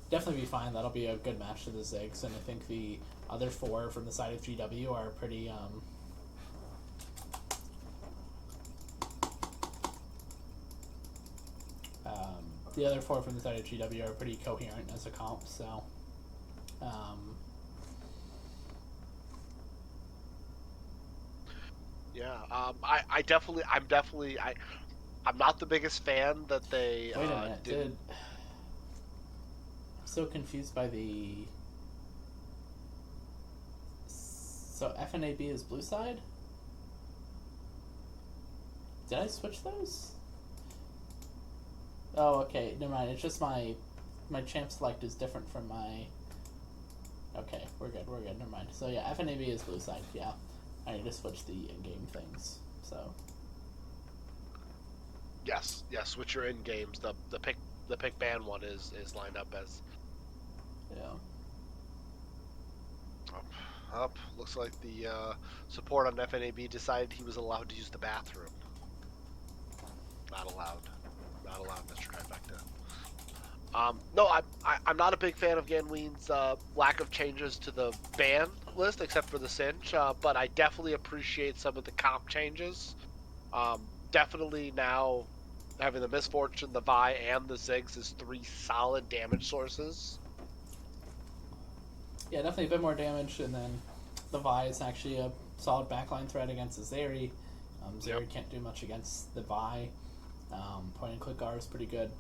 definitely be fine. That'll be a good match to the Ziggs, and I think the other four from the side of GW are pretty. The other four from the side of GW are pretty coherent as a comp, so. Yeah, I'm not the biggest fan that they. Wait a minute, I'm so confused by the. So FNAB is blue side? Did I switch those? Oh, okay. Never mind. It's just my champ select is different from my. Okay, we're good. Never mind. So yeah, FNAB is blue side. Yeah, I need to switch the in-game things. So. Yes. Switch your in games. The pick ban one is lined up as. Yeah. Up. Looks like the support on FNAB decided he was allowed to use the bathroom. Not allowed, Mr. Trifecta. No, I'm not a big fan of Ganween's lack of changes to the ban list, except for the Cinch, but I definitely appreciate some of the comp changes. Definitely now having the Misfortune, the Vi, and the Ziggs is 3 solid damage sources. Yeah, definitely a bit more damage, and then the Vi is actually a solid backline threat against the Zeri. Zeri can't do much against the Vi. Point and click R is pretty good.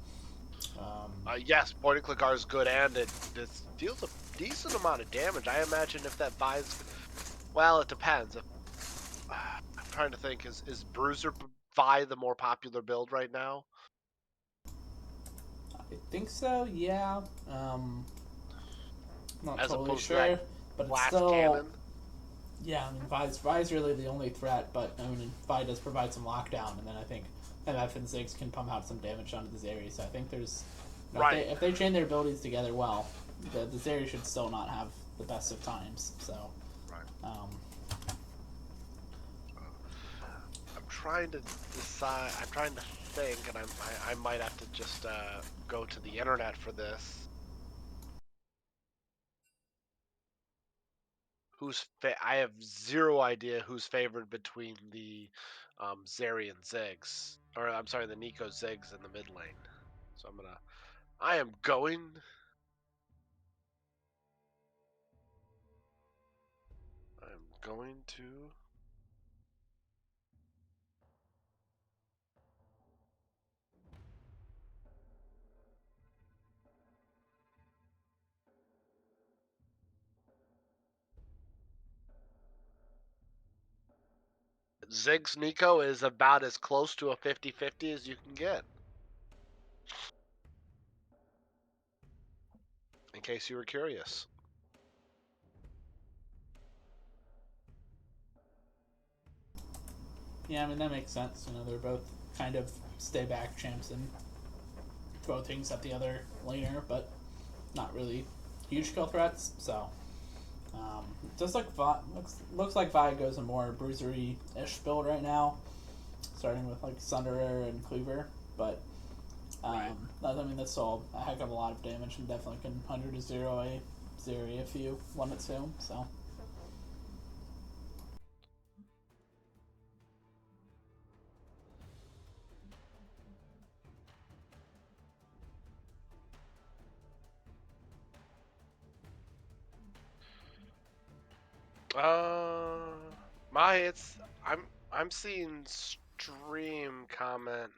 Yes, point and click R is good, and it deals a decent amount of damage. I imagine if that Vi's, well, it depends. trying to think. Is Bruiser Vi the more popular build right now? I think so. Yeah. Not As totally opposed to that sure, but it's glass still. cannon? Yeah, I mean, Vi's really the only threat, but I mean, Vi does provide some lockdown, and then I think MF and Ziggs can pump out some damage onto the Zeri. So I think there's, Right. if they chain their abilities together well, the Zeri should still not have the best of times. So, Right. um, I'm trying to decide. I'm trying to think, and I might have to just go to the internet for this. I have zero idea who's favored between the Zeri and Ziggs, or I'm sorry, the Nico Ziggs in the mid lane. So I am going to. Ziggs Nico is about as close to a 50-50 as you can get. In case you were curious. yeah, I mean that makes sense. They're both kind of stay back champs and throw things at the other laner, but not really huge kill threats. So, just like looks like Vi goes a more bruisery-ish build right now, starting with like Sunderer and Cleaver, but Right. I mean that's still a heck of a lot of damage and definitely can 100 to 0 a Zeri if you want it to. So. My it's I'm seeing stream comment.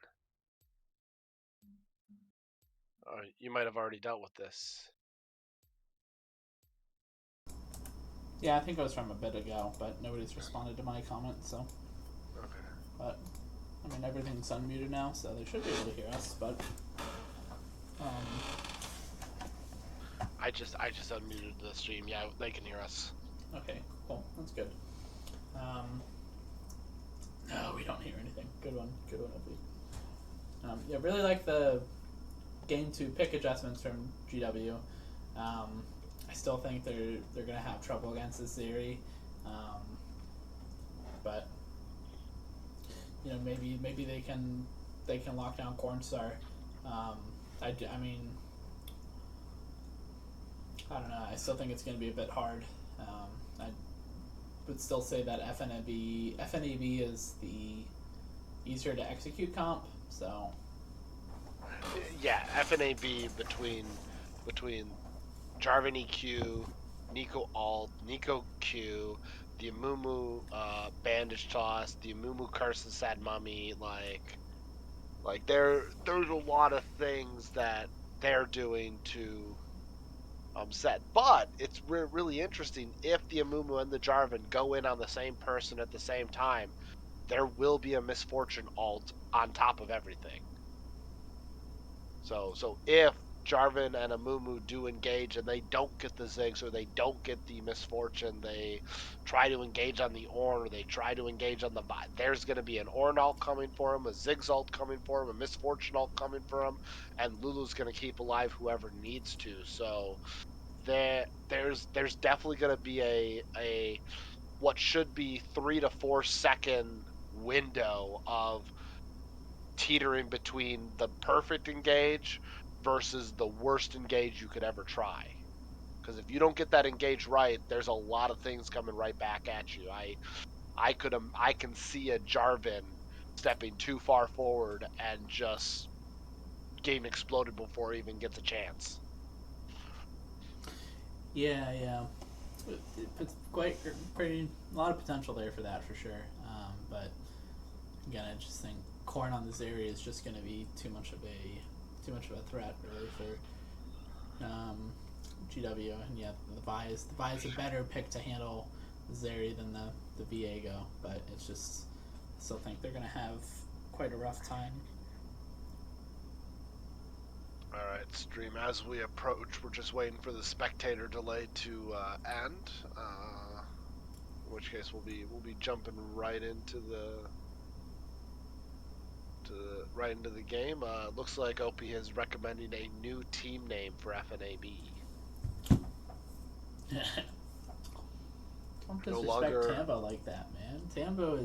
You might have already dealt with this. Yeah, I think it was from a bit ago, but nobody's responded to my comment, so. Okay. But, I mean, everything's unmuted now, so they should be able to hear us, but. I just unmuted the stream. Yeah, they can hear us. Okay, cool. That's good. No, we don't hear anything. Good one, Oakley. Yeah, really like the game 2 pick adjustments from GW. I still think they're gonna have trouble against this Zeri, but maybe they can lock down Cornstar. I mean, I don't know. I still think it's going to be a bit hard. I would still say that FNAB is the easier to execute comp. So Yeah, FNAB between Jarvan EQ, Nico Alt, Nico Q, the Amumu Bandage Toss, the Amumu Curse and Sad Mummy, like there's a lot of things that they're doing to set. But it's really interesting if the Amumu and the Jarvan go in on the same person at the same time, there will be a misfortune alt on top of everything. So if Jarvan and Amumu do engage and they don't get the Ziggs or they don't get the misfortune, they try to engage on the Ornn or they try to engage on the Vi. There's going to be an Ornn ult coming for him, a Ziggs ult coming for him, a misfortune ult coming for him, and Lulu's going to keep alive whoever needs to. So there's definitely going to be a what should be 3 to 4 second window of teetering between the perfect engage versus the worst engage you could ever try. Because if you don't get that engage right, there's a lot of things coming right back at you. I can see a Jarvan stepping too far forward and just getting exploded before he even gets a chance. yeah, it's quite pretty a lot of potential there for that for sure. But again, I just think Corn on this area is just going to be too much of a threat really for GW. And yeah, the Vi is a better pick to handle Zeri than the Viego, but it's just still think they're gonna have quite a rough time. Alright, stream, as we approach, we're just waiting for the spectator delay to end. In which case we'll be jumping right into the game. Looks like OP is recommending a new team name for FNAB. Don't No disrespect longer- Tambo like that, man. Tambo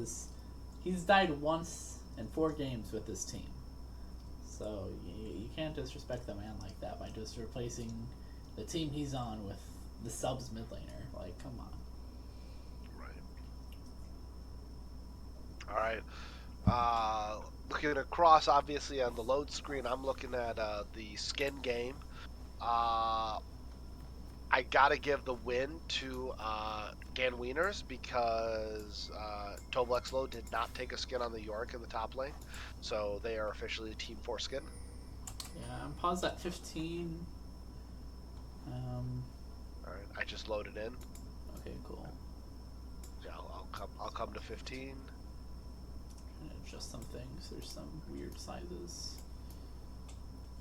he's died once in 4 games with this team. So you can't disrespect the man like that by just replacing the team he's on with the subs mid laner. Like, come on. Right. Alright. Looking across, obviously, on the load screen, I'm looking at the skin game. I gotta give the win to Gan Wieners because Toblexlo did not take a skin on the York in the top lane, so they are officially Team 4 skin. Yeah, I'm paused at 15. Alright, I just loaded in. Okay, cool. Yeah, I'll come to 15. And adjust some things. There's some weird sizes.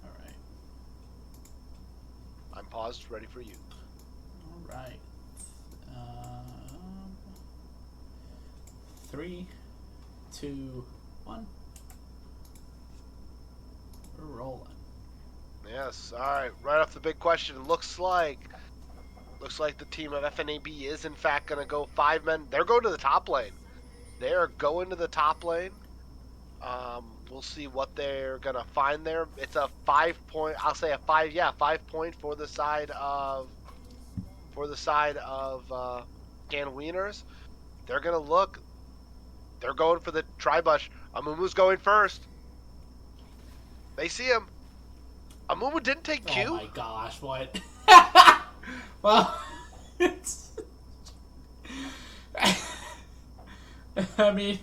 Alright. I'm paused, ready for you. Alright. 3, 2, 1. We're rolling. Yes, alright, right off the big question, looks like the team of FNAB is in fact gonna go 5 men. They're going to the top lane. They are going to the top lane. We'll see what they're gonna find there. It's a 5 point. I'll say a 5. Yeah, 5 point for the side of Gan Wieners. They're gonna look. They're going for the Tribush. Amumu's going first. They see him. Amumu didn't take Q. Oh my gosh, what? Well, it's... I mean...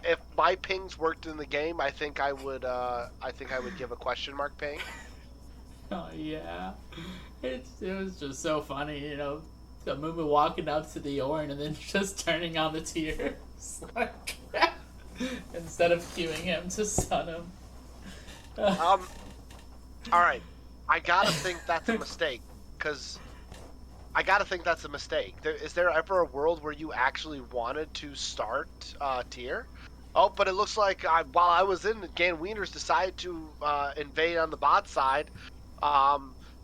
If my pings worked in the game, I think I would give a question mark ping. Oh yeah, it was just so funny, you know, the Mumu walking up to the Ornn and then just turning on the tears, like, instead of queuing him to stun him. All right, I gotta think that's a mistake, cause Is there ever a world where you actually wanted to start tier? Oh, but it looks like while I was in, Gan Wieners decided to invade on the bot side.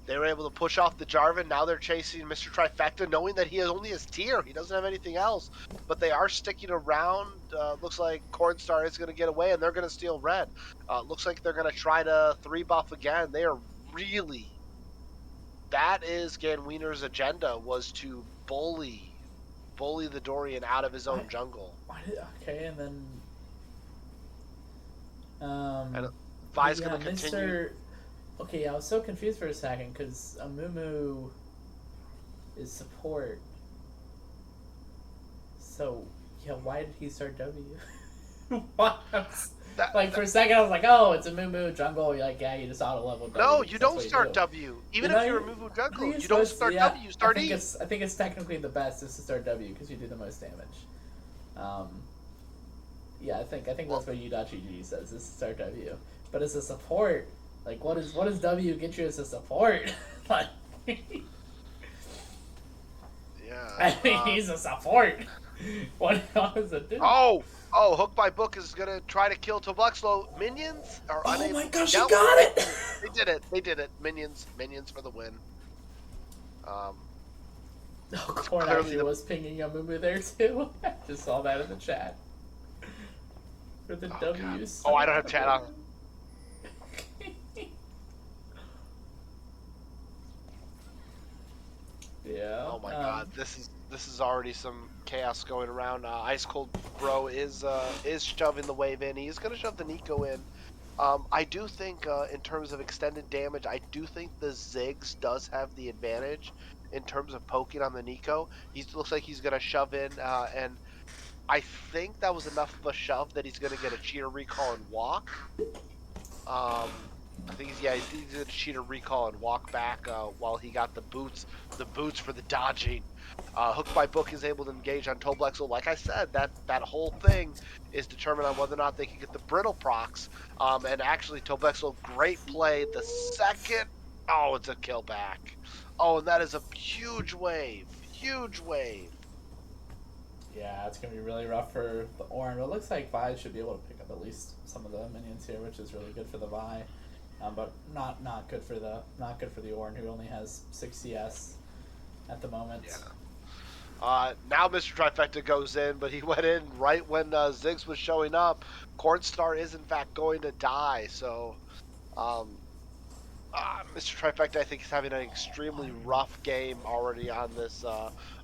They were able to push off the Jarvan. Now they're chasing Mr. Trifecta, knowing that he only has tier. He doesn't have anything else. But they are sticking around. Looks like Cornstar is going to get away, and they're going to steal red. Looks like they're going to try to 3-buff again. They are really... That is Gan Wieners' agenda, was to bully the Dorian out of his own jungle. Okay, and then... and Vi's yeah, going to continue... Okay, I was so confused for a second, because Amumu is support. So, yeah, why did he start W? What? For a second I was like, oh, it's Amumu jungle. You're like, yeah, you just auto-level W. No, you don't start W. Even if you're Amumu jungle, you don't start W, you start E. I think it's technically the best is to start W, because you do the most damage. Yeah, I think that's what U.GG says, is to start W. But as a support... Like, what does W get you as a support? Like, yeah. I mean, he's a support. What does it do? Oh, Hook by Book is gonna try to kill Toblexlo. Minions are unable. Oh my gosh, you got it! They did it. Minions for the win. Corn actually was pinging Amumu there too. I just saw that in the chat. For the W's. Oh, I don't have chat on. Yeah. Oh my god, this is already some chaos going around. Ice Cold Bro is shoving the wave in. He's gonna shove the Nico in. I do think in terms of extended damage, I do think the Ziggs does have the advantage in terms of poking on the Nico. He looks like he's gonna shove in, and I think that was enough of a shove that he's gonna get a cheater recall and walk. I think he's gonna cheat a recall and walk back while he got the boots for the dodging. Hook by Book is able to engage on Toblexel. Like I said, that whole thing is determined on whether or not they can get the brittle procs. And actually, Toblexel, great play. The second, oh, it's a kill back. Oh, and that is a huge wave, huge wave. Yeah, it's gonna be really rough for the Orin. But it looks like Vi should be able to pick up at least some of the minions here, which is really good for the Vi. But not good for the Orin, who only has 6 CS at the moment. Yeah. Now Mr. Trifecta goes in, but he went in right when Ziggs was showing up. Cornstar is in fact going to die, so Mr. Trifecta, I think, is having an extremely rough game already on this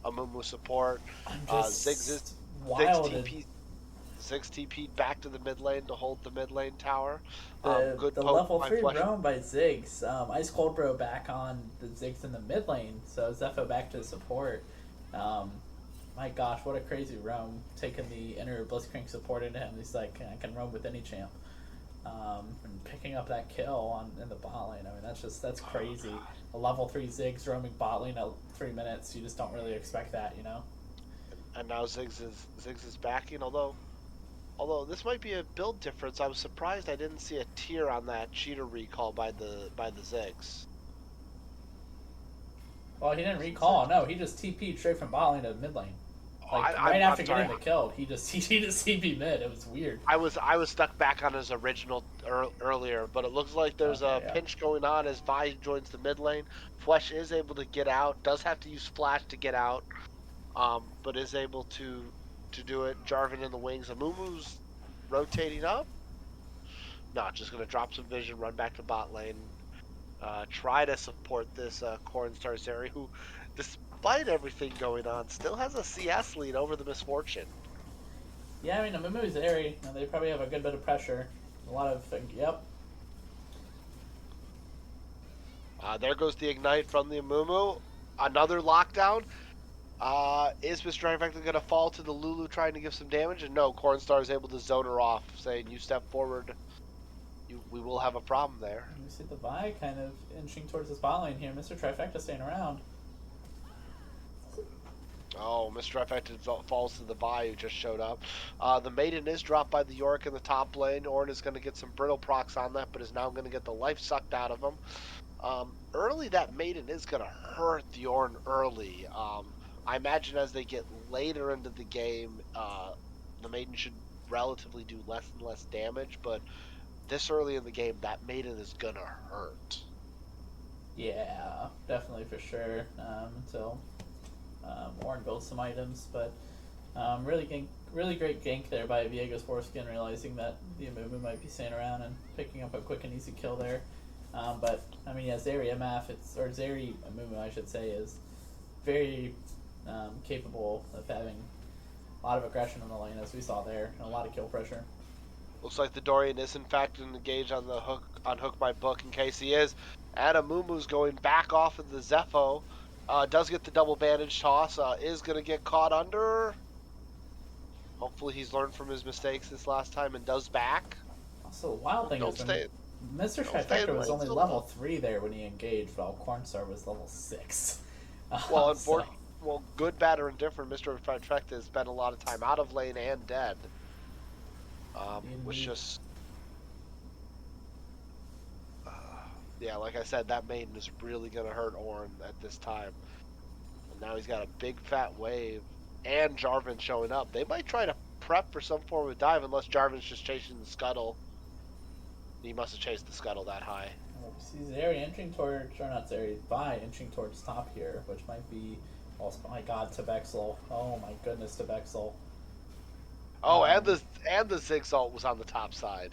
Amumu support. I'm Ziggs just wild. TP'd back to the mid lane to hold the mid lane tower. Good The poke level by 3 Flesh. roam by Ziggs. Ice Cold Bro back on the Ziggs in the mid lane, so Zepho back to support. My gosh, what a crazy roam. Taking the inner Blitzcrank support into him. He's like, I can roam with any champ. And picking up that kill in the bot lane. I mean, that's crazy. A level 3 Ziggs roaming bot lane at 3 minutes. You just don't really expect that, you know? And now Ziggs is backing, although this might be a build difference. I was surprised I didn't see a tier on that cheater recall by the Ziggs. Well, he didn't recall. No, he just TP'd straight from bot lane to mid lane. Like right after getting the kill, he just TP mid. It was weird. I was stuck back on his original earlier, but it looks like there's a pinch going on as Vi joins the mid lane. Flesh is able to get out. Does have to use flash to get out, but is able to do it. Jarvan in the wings. Amumu's rotating up. Not just gonna drop some vision, run back to bot lane. Try to support this Cornstar Zeri, who, despite everything going on, still has a CS lead over the Misfortune. Yeah, I mean, Amumu's Zeri, they probably have a good bit of pressure. A lot of, yep. There goes the Ignite from the Amumu. Another lockdown. Is Mr. Trifecta going to fall to the Lulu trying to give some damage? And no, Cornstar is able to zone her off, saying, you step forward, we will have a problem there. You see the Vi kind of inching towards this bot lane here. Mr. Trifecta staying around. Oh, Mr. Trifecta falls to the Vi who just showed up. The Maiden is dropped by the Yorick in the top lane. Ornn is going to get some brittle procs on that, but is now going to get the life sucked out of him. Early, that Maiden is going to hurt the Ornn early. I imagine as they get later into the game, the Maiden should relatively do less and less damage, but this early in the game, that Maiden is going to hurt. Yeah, definitely for sure. Until Ornn builds some items, but really great gank there by Viego's Foreskin, realizing that the Amumu might be staying around and picking up a quick and easy kill there. But I mean, yeah, Zeri MF, Zeri Amumu, I should say, is very capable of having a lot of aggression in the lane, as we saw there, and a lot of kill pressure. Looks like the Dorian is in fact engaged on the hook by Book in case he is. And Amumu's going back off of the Zepho. Does get the double bandage toss. Is going to get caught under. Hopefully he's learned from his mistakes this last time and does back. Also, the wild thing is Mr. Trifecta was only level 3 there when he engaged, while Cornstar was level 6. Well, well, good, bad, or indifferent, Mr. Trifecta has spent a lot of time out of lane and dead. Which just... yeah, like I said, that Maiden is really going to hurt Ornn at this time. And now he's got a big fat wave and Jarvan showing up. They might try to prep for some form of dive unless Jarvan's just chasing the scuttle. He must have chased the scuttle that high. We see Zeri inching towards, or not Zeri, Vi inching towards top here, which might be, oh my god, Tebexel. Oh my goodness, Tebexel. Oh, and the Ziggs ult was on the top side.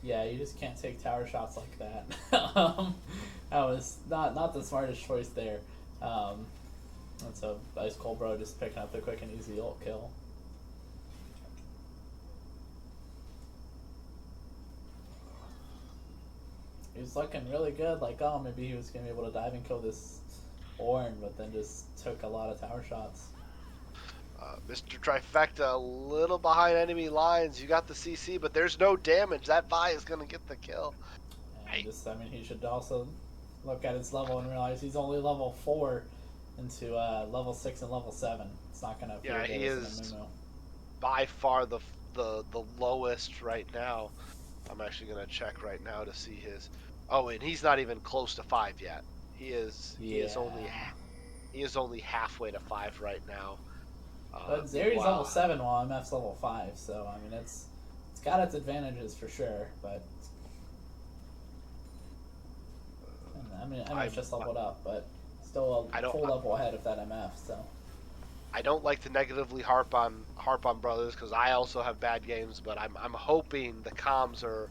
Yeah, you just can't take tower shots like that. That was not the smartest choice there. And so Ice Cold Bro just picking up the quick and easy ult kill. He was looking really good, like, oh, maybe he was going to be able to dive and kill this Ornn, but then just took a lot of tower shots. Mr. Trifecta a little behind enemy lines. You got the CC, but there's no damage. That Vi is going to get the kill. I mean, he should also look at his level and realize he's only level 4 into level 6 and level 7. It's not going to appear Yeah, good he as an is Amumu. by far the lowest right now. I'm actually gonna check right now to see his. Oh, and he's not even close to 5 yet. Yeah. He is only halfway to 5 right now. But Zeri's level Meanwhile, 7 while MF's level 5, so I mean it's got its advantages for sure, but I mean MF's I'm just leveled up, but still I a don't full level ahead of that MF, so I don't like to negatively harp on brothers because I also have bad games, but I'm hoping the comms are.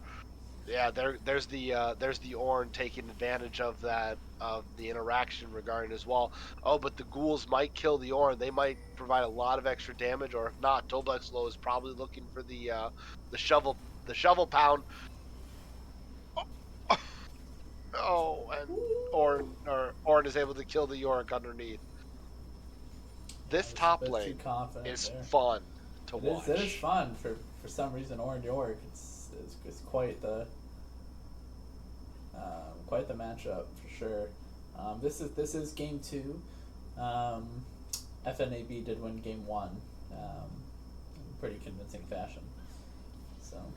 Yeah, there's the Ornn taking advantage of that of the interaction regarding as well. Oh, but the ghouls might kill the Ornn. They might provide a lot of extra damage, or if not, Tobexlow is probably looking for the shovel pound. Oh, and Ornn is able to kill the Yorick underneath. yeah, This just a top bit too lane confident is there. fun to It is watch. fun for some reason. Orange York, it's quite the matchup for sure. This is game 2. Um, FNAB did win game 1, in pretty convincing fashion. So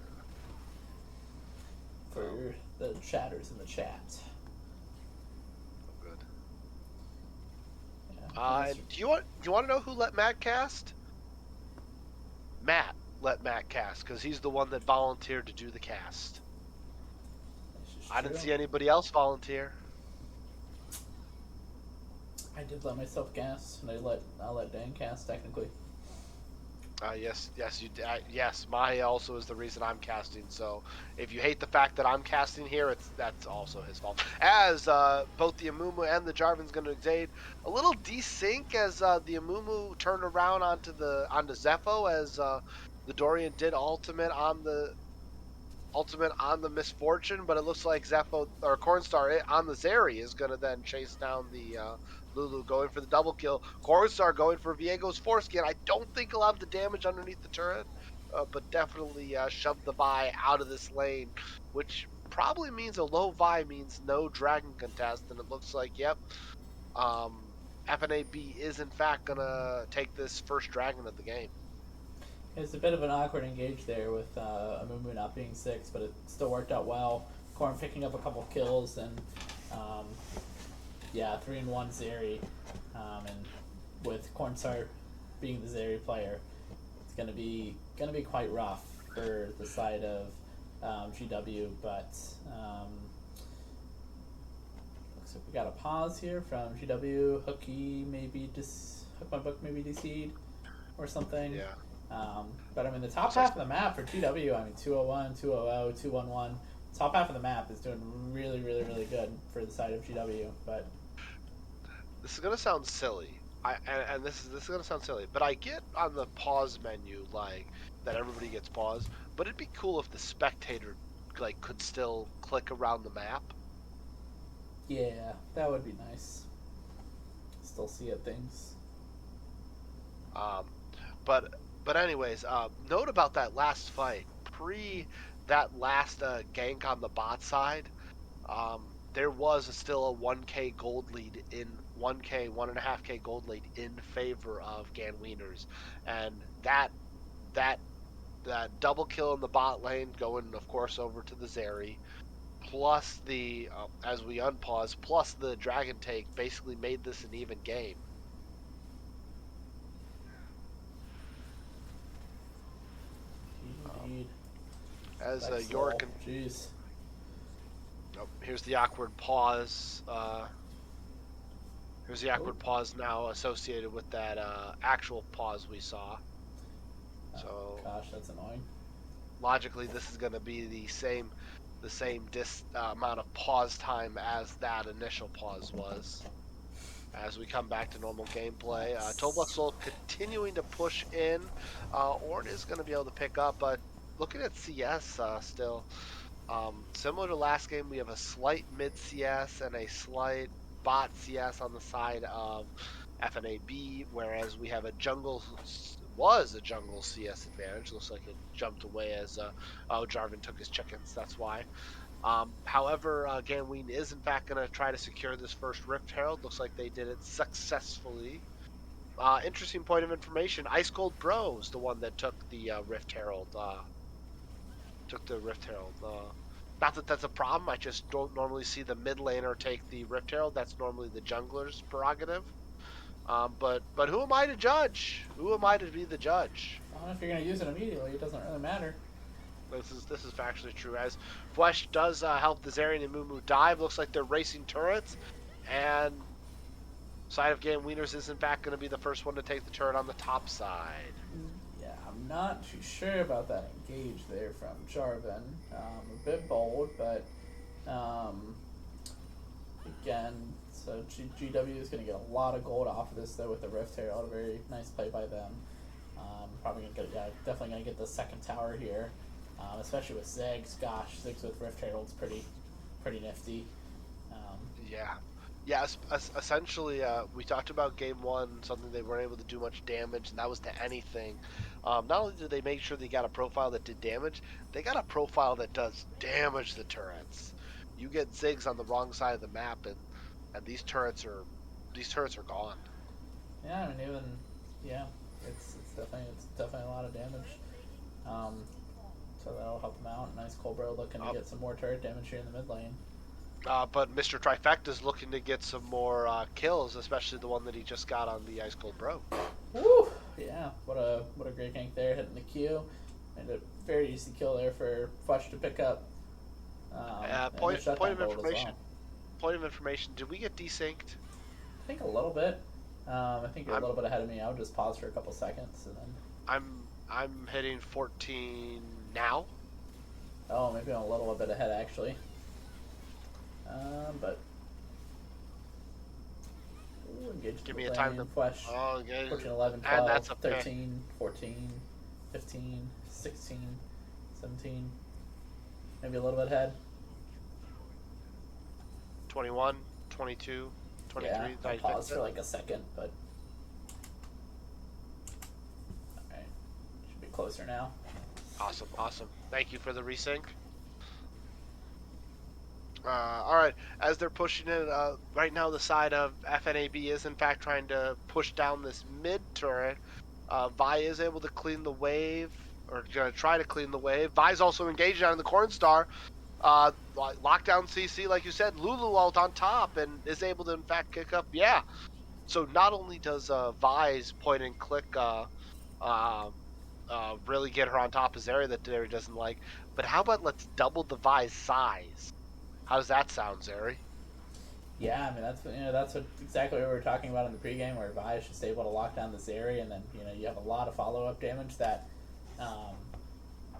for the chatters in the chat, Good. yeah, Do you want to know who let Matt cast? Matt let Matt cast because he's the one that volunteered to do the cast. this is I didn't true. see anybody else volunteer. I did let myself gas, and I let Dan cast technically. Yes, yes. Mahi also is the reason I'm casting. So if you hate the fact that I'm casting here, that's also his fault. As both the Amumu and the Jarvan's going to exade a little desync as the Amumu turned around onto Zepho as the Dorian did ultimate on the misfortune, but it looks like Zepho or Cornstar on the Zeri is going to then chase down the Lulu, going for the double kill. Cornstar going for Viego's foreskin. I don't think he'll have the damage underneath the turret, but definitely shove the Vi out of this lane, which probably means a low Vi means no dragon contest, and it looks like, yep, FNAB is in fact going to take this first dragon of the game. It's a bit of an awkward engage there with Amumu not being 6, but it still worked out well. Korn picking up a couple kills and um, yeah, 3-1 Zeri, and with Cornstar being the Zeri player, it's gonna be quite rough for the side of GW. But looks like we got a pause here from GW. Hook my book maybe DC'd or something. Yeah. But I mean, the top half of the map for GW, I mean, 201, 200, 211. Top half of the map is doing really, really, really good for the side of GW. But this is gonna sound silly. This is gonna sound silly, but I get on the pause menu like that everybody gets pause, but it'd be cool if the spectator like could still click around the map. yeah, that would be nice. Still see it things. Um, but anyways, note about that last fight pre that last gank on the bot side. There was still a 1K gold lead in 1K, 1.5K gold lead in favor of Ganwieners, and that that double kill in the bot lane, going of course over to the Zeri, plus the as we unpause, plus the dragon take, basically made this an even game. Um, Indeed. as Back slow. Yorick and Jeez. here's the awkward pause. Here's the awkward pause now associated with that actual pause we saw. Oh, So gosh, that's annoying. logically, this is going to be the same amount of pause time as that initial pause was. As we come back to normal gameplay, Tobluxol continuing to push in. Ornn is going to be able to pick up, but looking at CS still, similar to last game, we have a slight mid CS and a slight bot CS on the side of FNAB, whereas we have a jungle CS advantage. Looks like it jumped away as Jarvan took his chickens. That's why. However, Ganween is in fact going to try to secure this first Rift Herald. Looks like they did it successfully. Interesting point of information: Ice Cold Bros, the one that took the Rift Herald. Not that that's a problem. I just don't normally see the mid laner take the Rift Herald. That's normally the jungler's prerogative. But who am I to judge? Who am I to be the judge? Well, if you're going to use it immediately, it doesn't really matter. This is factually true. As Flesh does help the Zarian and Mumu dive. Looks like they're racing turrets, and side of Game Wieners is in fact going to be the first one to take the turret on the top side. Yeah, I'm not too sure about that engage there from Jarvan. A bit bold, but again, so GW is going to get a lot of gold off of this though with the Rift Herald. A very nice play by them. Probably going to get, definitely going to get the second tower here, especially with Ziggs. Gosh, Ziggs with Rift Herald's pretty nifty. Yeah, essentially, we talked about game one, something they weren't able to do much damage, and that was to anything. Not only did they make sure they got a profile that did damage, they got a profile that does damage to turrets. You get Ziggs on the wrong side of the map, and these turrets are gone. Yeah, I mean it's definitely a lot of damage. So that'll help them out. Nice Colbro looking to get some more turret damage here in the mid lane. But Mr. Trifecta is looking to get some more kills, especially the one that he just got on the Ice Cold Bro. Woo! Yeah, what a great gank there, hitting the Q. And a very easy kill there for Fletch to pick up. Point of information. Point of information. Did we get desynced? I think a little bit. I think you're a little bit ahead of me. I would just pause for a couple seconds and then. I'm hitting 14 now. Oh, maybe I'm a little bit ahead actually. But give me a time to Flesh. Oh, okay. 14, 11, 12, And that's 13, 14, 15, 16, 17. Maybe a little bit ahead. 21, 22, 23. Yeah, I paused for like a second, but alright. Should be closer now. Awesome. Thank you for the resync. Alright, as they're pushing it, right now the side of FNAB is in fact trying to push down this mid turret. Vi is able to clean the wave, or gonna try to clean the wave. Vi's also engaging on the Cornstar. Lockdown CC, like you said, Lulu ult on top and is able to in fact kick up. Yeah. So not only does Vi's point and click really get her on top of Zeri that Zeri doesn't like, but how about let's double the Vi's size? How does that sound, Zeri? Yeah, I mean that's exactly what we were talking about in the pregame, where Vi is just able to lock down the Zeri, and then you have a lot of follow up damage that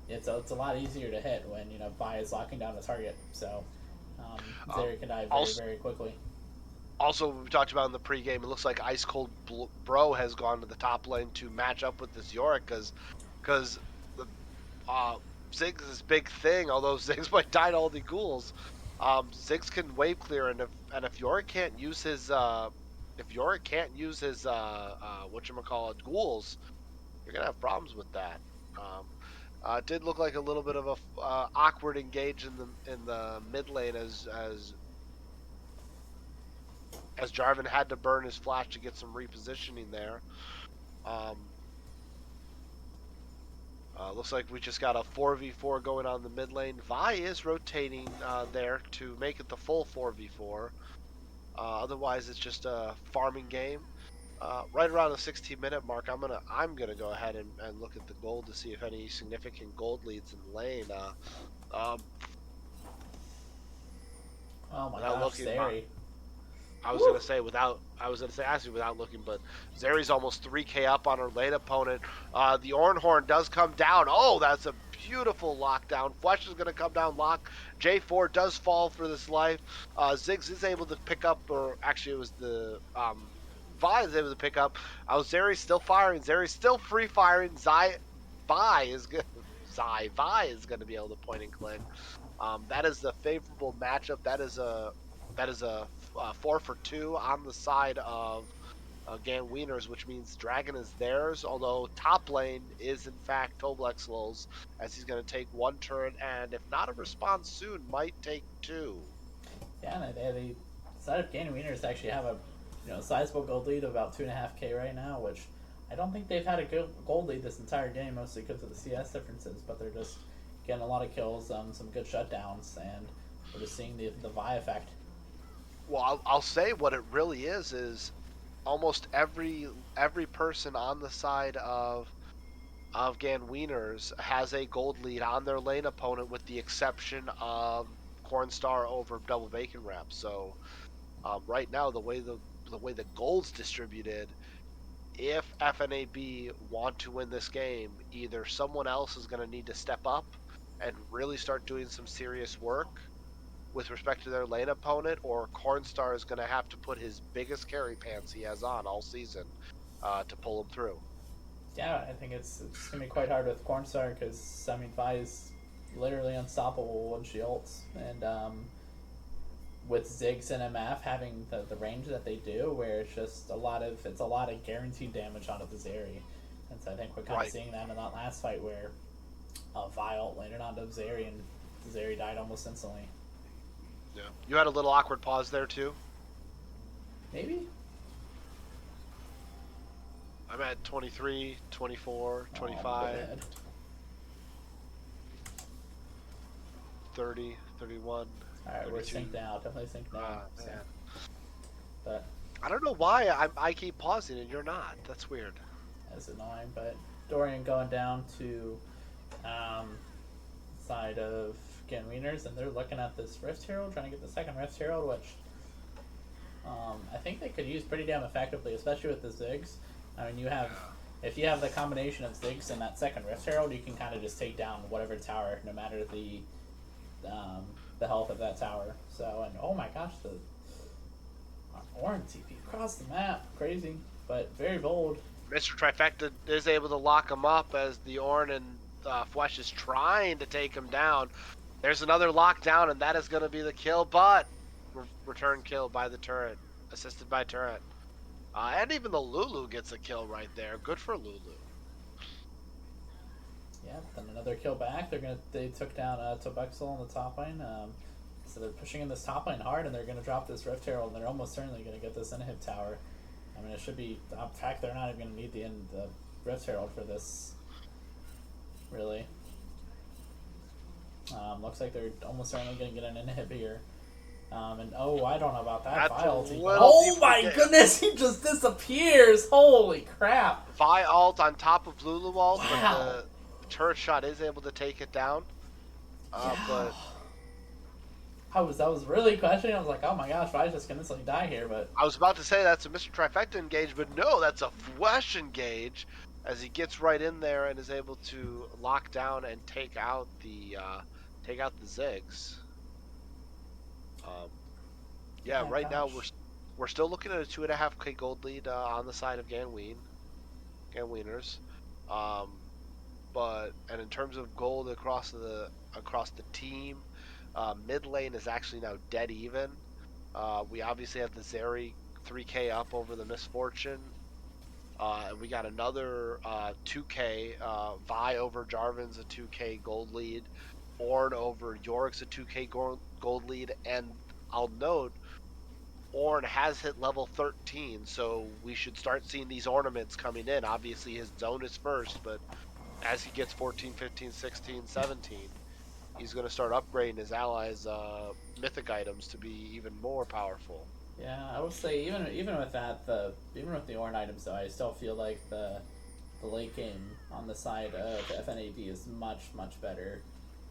it's a lot easier to hit when Vi is locking down the target. So Zeri can die very quickly. Also, we talked about in the pregame, it looks like Ice Cold Bro has gone to the top lane to match up with this Yorick because Ziggs' big thing, although Ziggs might die to all the ghouls, Ziggs can wave clear, and if Yorick can't use his ghouls, you're gonna have problems with that. It did look like a little bit of a awkward engage in the mid lane as Jarvan had to burn his flash to get some repositioning there. Looks like we just got a 4v4 going on in the mid lane. Vi is rotating there to make it the full 4v4. Otherwise, it's just a farming game. Right around the 16-minute mark, I'm gonna go ahead and look at the gold to see if any significant gold leads in the lane. Oh my gosh, Zeri. I was gonna say actually without looking, but Zeri's almost 3k up on her late opponent. The Ornhorn does come down. Oh, that's a beautiful lockdown. Flesh is gonna come down lock. J4 does fall for this life. Ziggs is able to pick up, or actually it was the Vi is able to pick up. Zeri's still firing. Zeri's still free firing. Vi is gonna be able to point and click. That is a favorable matchup. That is a 4 for 2 on the side of Gan Wieners, which means Dragon is theirs, although top lane is in fact Toblexl's, as he's going to take one turret, and if not a response soon, might take two. Yeah, and they decided Gain Wieners actually have a sizable gold lead of about 2.5K right now, which I don't think they've had a good gold lead this entire game, mostly because of the CS differences. But they're just getting a lot of kills, some good shutdowns, and we're just seeing the Vi effect. Well, I'll say what it really is almost every person on the side of Gan Wieners has a gold lead on their lane opponent, with the exception of Cornstar over Double Bacon Wrap. So right now, the way the gold's distributed, if FNAB want to win this game, either someone else is going to need to step up and really start doing some serious work with respect to their lane opponent, or Cornstar is going to have to put his biggest carry pants he has on all season to pull him through. Yeah, I think it's gonna be quite hard with Cornstar because I mean Vi is literally unstoppable when she ults, and with Ziggs and MF having the range that they do, where it's just a lot of guaranteed damage onto the Zeri. And so I think we're kind of seeing that in that last fight where Vi ult landed onto Zeri and Zeri died almost instantly. Yeah. You had a little awkward pause there too. Maybe? I'm at 23, 24, 25, 30, 31. Alright, we're synced now. Definitely synced now. So. Man. But I don't know why I keep pausing and you're not. That's weird. That's annoying. But Dorian going down to side of Gen Wieners, and they're looking at this Rift Herald, trying to get the second Rift Herald, which I think they could use pretty damn effectively, especially with the Ziggs. I mean, if you have the combination of Ziggs and that second Rift Herald, you can kind of just take down whatever tower, no matter the health of that tower. So, and oh my gosh, the Orange TP across the map, crazy, but very bold. Mr. Trifecta is able to lock him up as the Ornn and Fwesh is trying to take him down. There's another lockdown, and that is going to be the kill, but return kill by the turret, assisted by turret. And even the Lulu gets a kill right there. Good for Lulu. Yeah, then another kill back. They took down Tobexel on the top lane. So they're pushing in this top lane hard, and they're going to drop this Rift Herald, and they're almost certainly going to get this inhib tower. I mean, it should be. In fact, they're not even going to need the Rift Herald for this. Really. Looks like they're almost certainly going to get an inhib here. And oh, I don't know about that. Oh my goodness, he just disappears. Holy crap. Vi ult on top of Lulu ult, wow. but the turret shot is able to take it down. Yeah. But I was really questioning. I was like, oh my gosh, Vi's just going to instantly die here. But I was about to say that's a Mr. Trifecta engage, but no, that's a Fwesh engage, as he gets right in there and is able to lock down and take out the Ziggs. Yeah, right now we're still looking at a 2.5K gold lead on the side of Gan Wieners. But in terms of gold across the team, mid lane is actually now dead even. We obviously have the Zeri 3K up over the Misfortune. And we got another 2K. Vi over Jarvan's a 2K gold lead. Ornn over Yorick's a 2K gold lead. And I'll note, Ornn has hit level 13, so we should start seeing these ornaments coming in. Obviously, his zone is first, but as he gets 14, 15, 16, 17, he's going to start upgrading his allies' mythic items to be even more powerful. Yeah, I would say even with that, even with the Ornn items, though, I still feel like the late game on the side of FNAB is much better.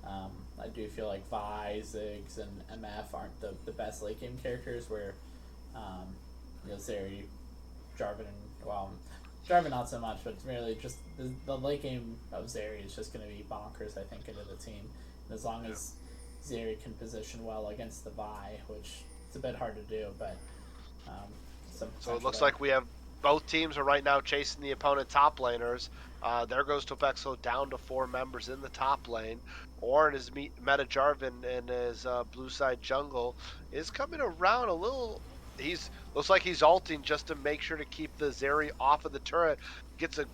I do feel like Vi, Ziggs, and MF aren't the best late game characters. Where Zeri, Jarvan, Jarvan not so much, but really just the late game of Zeri is just going to be bonkers, I think, into the team. And as long as Zeri can position well against the Vi, which it's a bit hard to do, but so it looks like we have both teams are right now chasing the opponent top laners. There goes Tobexo down to 4 members in the top lane. Ornn is meta Jarvan in his blue side jungle is coming around a little. He's Looks like he's ulting just to make sure to keep the Zeri off of the turret. Gets a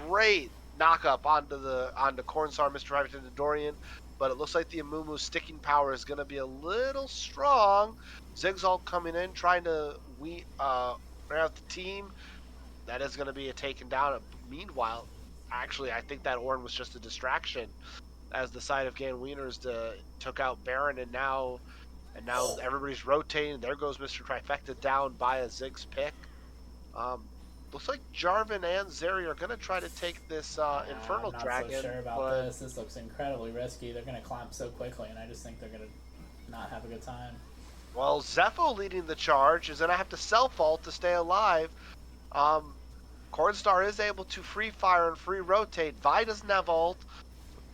great knock up onto Cornstar, Mr. Remington, and Dorian. But it looks like the Amumu's sticking power is going to be a little strong. Zigzalt coming in, trying to wear out the team. That is going to be a taken down. Meanwhile, actually, I think that Ornn was just a distraction as the side of Ganwieners took out Baron, and now everybody's rotating. There goes Mr. Trifecta down by a Ziggs pick. Looks like Jarvan and Zeri are going to try to take this I'm Infernal not Dragon. so sure about but this. This looks incredibly risky. They're going to clamp so quickly, and I just think they're going to not have a good time. Well, Zepho leading the charge is going to have to self-ult to stay alive. Cornstar is able to free fire and free rotate. Vi doesn't have ult.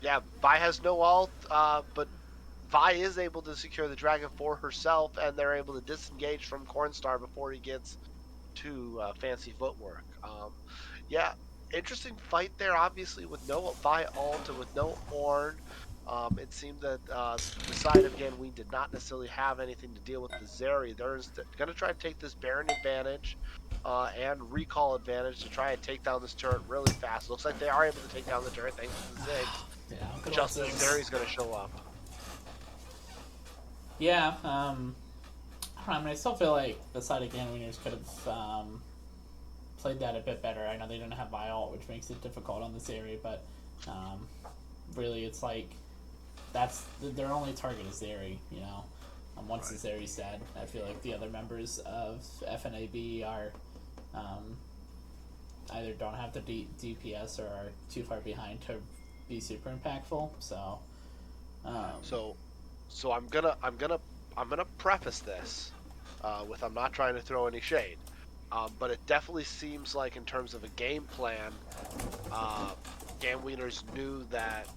Yeah, Vi has no ult, but Vi is able to secure the dragon for herself, and they're able to disengage from Cornstar before he gets to fancy footwork. Yeah, interesting fight there, obviously, with no Vi ult and with no Ornn. It seemed that the side of Ganween did not necessarily have anything to deal with the Zeri. They're going to try to take this Baron advantage and recall advantage to try and take down this turret really fast. Looks like they are able to take down the turret thanks to the Ziggs. Yeah, Just as Zeri's going to show up. Yeah, I don't know, I mean, I still feel like the side of Ganwieners could have played that a bit better. I know they didn't have Viol, which makes it difficult on this area, but really it's like that's their only target is Zeri, you know. Once the Zeri's dead, I feel like the other members of FNAB are either don't have the DPS or are too far behind to be super impactful. So I'm gonna preface this with I'm not trying to throw any shade, but it definitely seems like in terms of a game plan, Ganwieners knew that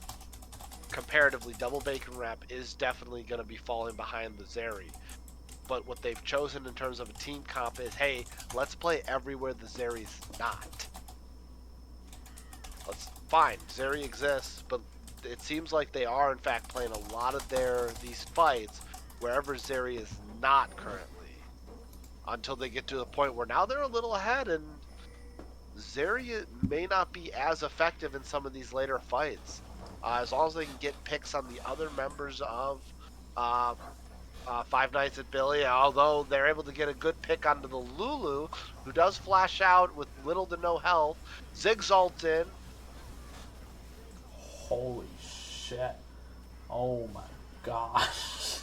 comparatively Double Bacon Wrap is definitely going to be falling behind the Zeri. But what they've chosen in terms of a team comp is, hey, let's play everywhere the Zeri's not. Fine, Zeri exists, but it seems like they are in fact playing a lot of these fights wherever Zeri is not currently. Until they get to the point where now they're a little ahead and Zeri may not be as effective in some of these later fights. As long as they can get picks on the other members of Five Nights at Billy, although they're able to get a good pick onto the Lulu, who does flash out with little to no health. Ziggs ult in. Holy shit. Oh my gosh.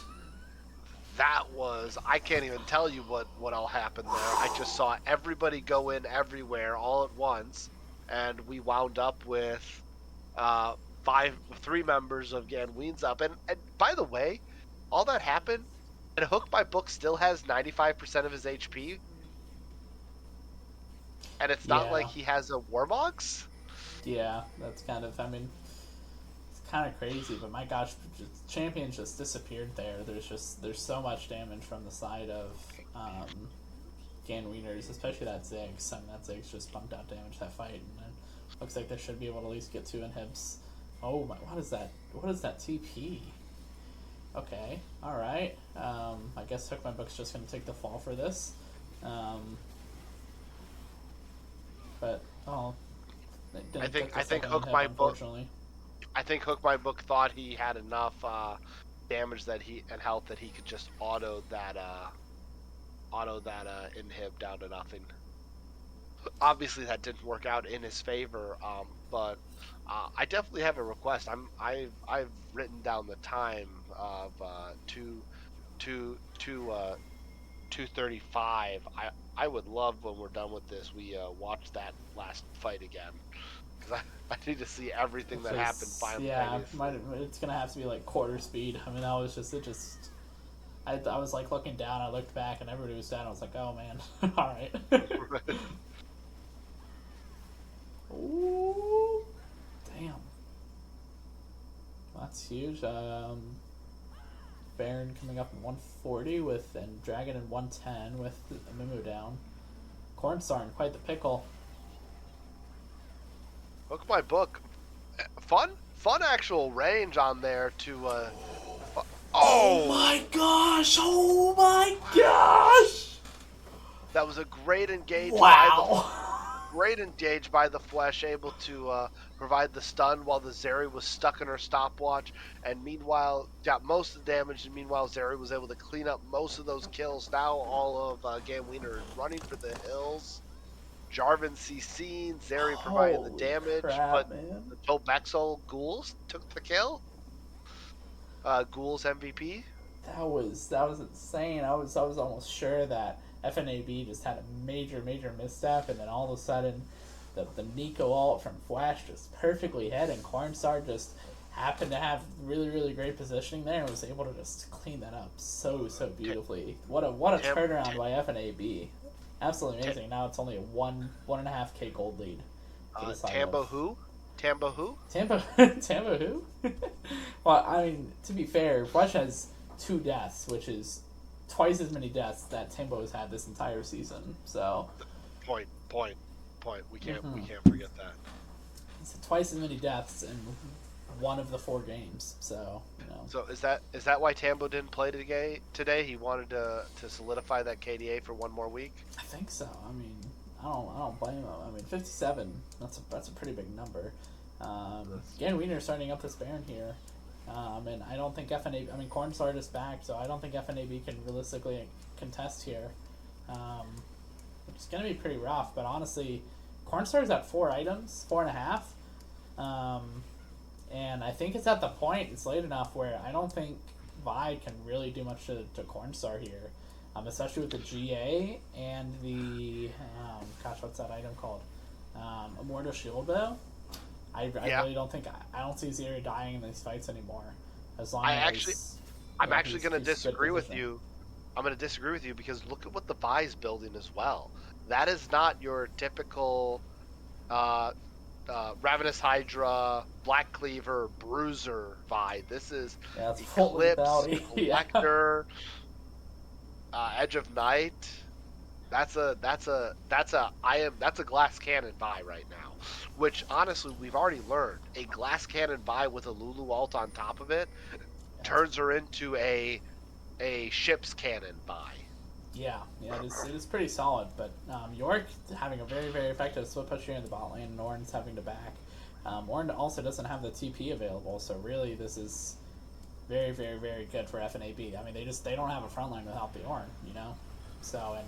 That was, I can't even tell you what all happened there. I just saw everybody go in everywhere all at once, and we wound up with three members of Ganween's up. And by the way, all that happened, and Hook by Book still has 95% of his HP. And it's not like he has a Warmogs? Yeah, that's kind of, I mean, it's kind of crazy, but my gosh, champions just disappeared there. There's so much damage from the side of Ganwieners, especially that Ziggs. I mean, that Ziggs just bumped out damage that fight, and it looks like they should be able to at least get 2 inhibs. Oh my, what is that? What is that TP? Okay, alright. I guess Hook My Book's just going to take the fall for this. But, oh. I think Hook My Book. I think Hook My Book thought he had enough damage and health that he could just auto that inhib down to nothing. Obviously, that didn't work out in his favor, but I definitely have a request. I've written down the time of 2:35. I would love when we're done with this, we watch that last fight again, because I need to see everything that happened finally. Yeah, it's gonna have to be like quarter speed. I mean, that was just I was like looking down. I looked back, and everybody was down. I was like, oh man, all right. Ooh, damn. That's huge. Baron coming up in 140 and Dragon in 110 with Amumu down. Cornstar in quite the pickle. Hook My Book. Fun actual range on there to Oh my gosh! Oh my gosh! That was a great engage Wow. by the Flesh, able to provide the stun while the Zeri was stuck in her stopwatch, and meanwhile got most of the damage. And meanwhile, Zeri was able to clean up most of those kills. Now all of Gan Wiener is running for the hills. Jarvan CC'ing, Zeri providing the Holy damage, but crap, man. the Tobexel Ghouls took the kill. Ghouls MVP. That was insane. I was almost sure that FNAB just had a major misstep, and then all of a sudden, the Nico ult from Flash just perfectly hit, and Cornstar just happened to have really great positioning there and was able to just clean that up so beautifully. What a turnaround by FNAB. Absolutely amazing. Now it's only a 1.5K gold lead. Tambo who? Tambo who? Tambo who? Well, I mean, to be fair, Flesh has 2 deaths, which is twice as many deaths that Tambo has had this entire season. So Point. We can't forget that. it's twice as many deaths in one of the 4 games. So So is that why Tambo didn't play today? He wanted to solidify that KDA for one more week. I think so. I mean, I don't blame him. I mean, 57. That's a pretty big number. Gan Wiener starting up this Baron here. And I don't think FNAB. I mean, Cornstar is back, so I don't think FNAB can realistically contest here. It's gonna be pretty rough. But honestly, Cornstar's at 4 items, 4.5. And I think it's at the point, it's late enough where I don't think Vi can really do much to Cornstar here. Especially with the GA and the, what's that item called? Immortal Shield Bow. I really don't think, I don't see Zeri dying in these fights anymore. As long as I'm actually going to disagree with you. I'm going to disagree with you because look at what the Vi is building as well. That is not your typical Ravenous Hydra, Black Cleaver, Bruiser Vi. This is Eclipse, Collector, Edge of Night. That's a glass cannon Vi right now. Which honestly we've already learned. A glass cannon Vi with a Lulu ult on top of it turns her into a ship's cannon Vi. Yeah, it is pretty solid, but York having a very effective split push here in the bot lane, and Ornn's having to back. Ornn also doesn't have the TP available, so really this is very good for FNAB. I mean, they don't have a front line without the Ornn, you know? So,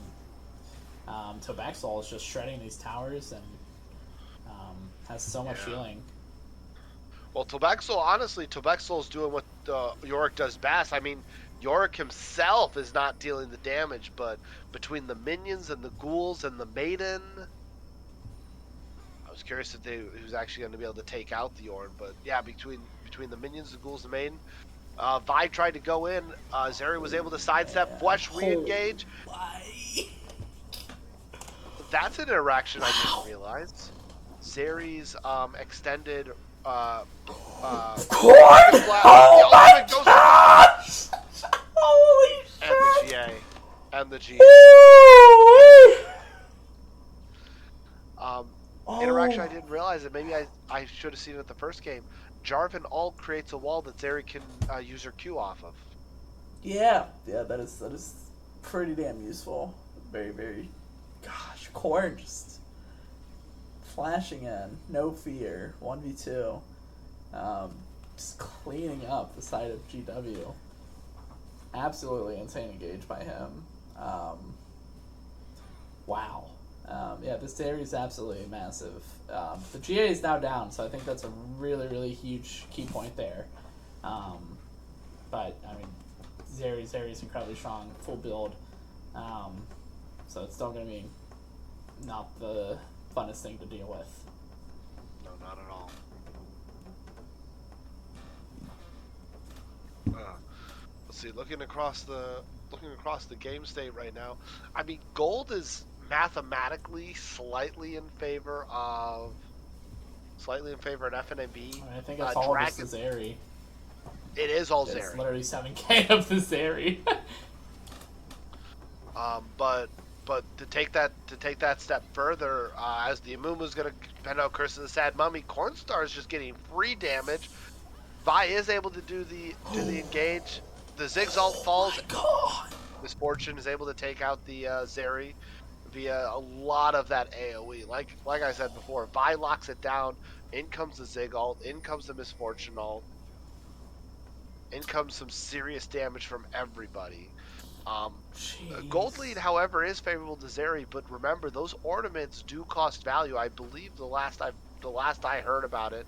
and Tobexel is just shredding these towers and has so much healing. Well, Tobexel is doing what Yorick does best. I mean, Yorick himself is not dealing the damage, but between the minions and the ghouls and the maiden, I was curious if who's actually going to be able to take out the Ornn. But yeah, between the minions, the ghouls, and the maiden, Vi tried to go in. Zeri was able to sidestep. Flesh re-engage. That's an interaction I didn't realize. Zeri's extended. Oh my gosh! Holy shit! And the GA. Interaction I didn't realize it. Maybe I should have seen it the first game. Jarvan ult creates a wall that Zeri can use her Q off of. Yeah, that is pretty damn useful. Very. Gosh, Corn just flashing in, no fear, 1v2. Just cleaning up the side of GW. Absolutely insane engage by him. Wow. This area is absolutely massive. The GA is now down, so I think that's a really huge key point there. But, I mean, Zeri's incredibly strong, full build. So it's still going to be not the funnest thing to deal with. No, not at all. Let's see. Looking across the game state right now, I mean, gold is mathematically slightly in favor of FNAB. I think it's all just the Zeri. It is all Zeri. It's literally 7K of the Zeri. But to take that step further, as the Amumu's going to depend on Curse of the Sad Mummy, Cornstar is just getting free damage. Vi is able to do the engage. The Ziggs ult falls. Oh my God. Misfortune is able to take out the Zeri. via a lot of that AoE. Like I said before, Vi locks it down. In comes the Zig ult. In comes the Misfortune ult. In comes some serious damage from everybody. Gold lead, Jeez. however, is favorable to Zeri, but remember those ornaments do cost value. I believe the last I heard about it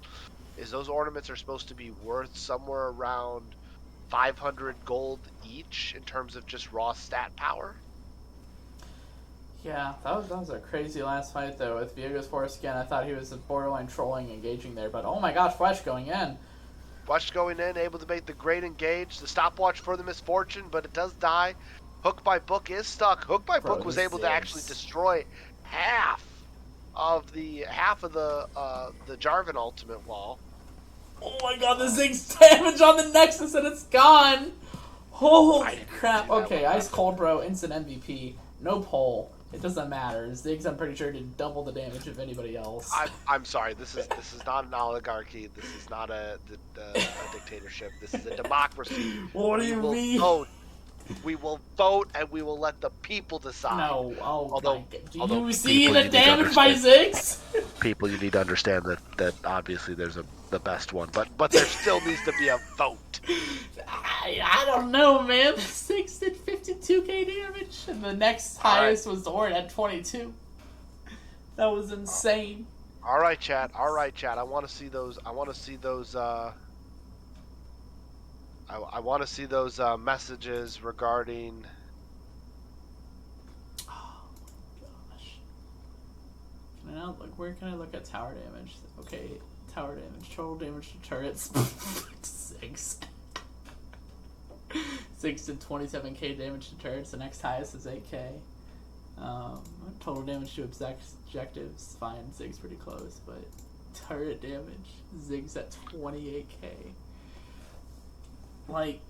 is those ornaments are supposed to be worth somewhere around 500 gold each in terms of just raw stat power. Yeah, that was a crazy last fight though with Viego's foreskin. I thought he was borderline trolling engaging there, but oh my gosh, Flesh going in. Flush going in, able to make the great engage. The stopwatch for the Misfortune, but it does die. Hook by Book is stuck. Hook by Bro, Book the was able to actually Ziggs. destroy half of the Jarvan ultimate wall. Oh my god, the Ziggs damage on the Nexus and it's gone! I Holy didn't even crap. see that Okay, one Ice happen. Cold Bro, instant MVP. No poll. It doesn't matter. Ziggs, I'm pretty sure, did double the damage of anybody else. I'm sorry. This is not an oligarchy. This is not a dictatorship. This is a democracy. What do We you will mean? vote. We will vote, and we will let the people decide. No, oh my god. Do Although you see people, the you need to damage by understand. Ziggs? People, you need to understand that obviously there's the best one, but there still needs to be a vote. I don't know, man. Ziggs did 52k damage, and the next highest was Orn at 22. That was insane. All right, chat. All right, chat. I want to see those. I want to see those. I want to see those messages regarding. Oh my gosh. Can I now look? Where can I look at tower damage? Okay, tower damage, total damage to turrets. 6. 6 did 27k damage to turrets. The next highest is 8k. Total damage to objectives, fine. Zig's pretty close, but turret damage, Zig's at 28k. Like,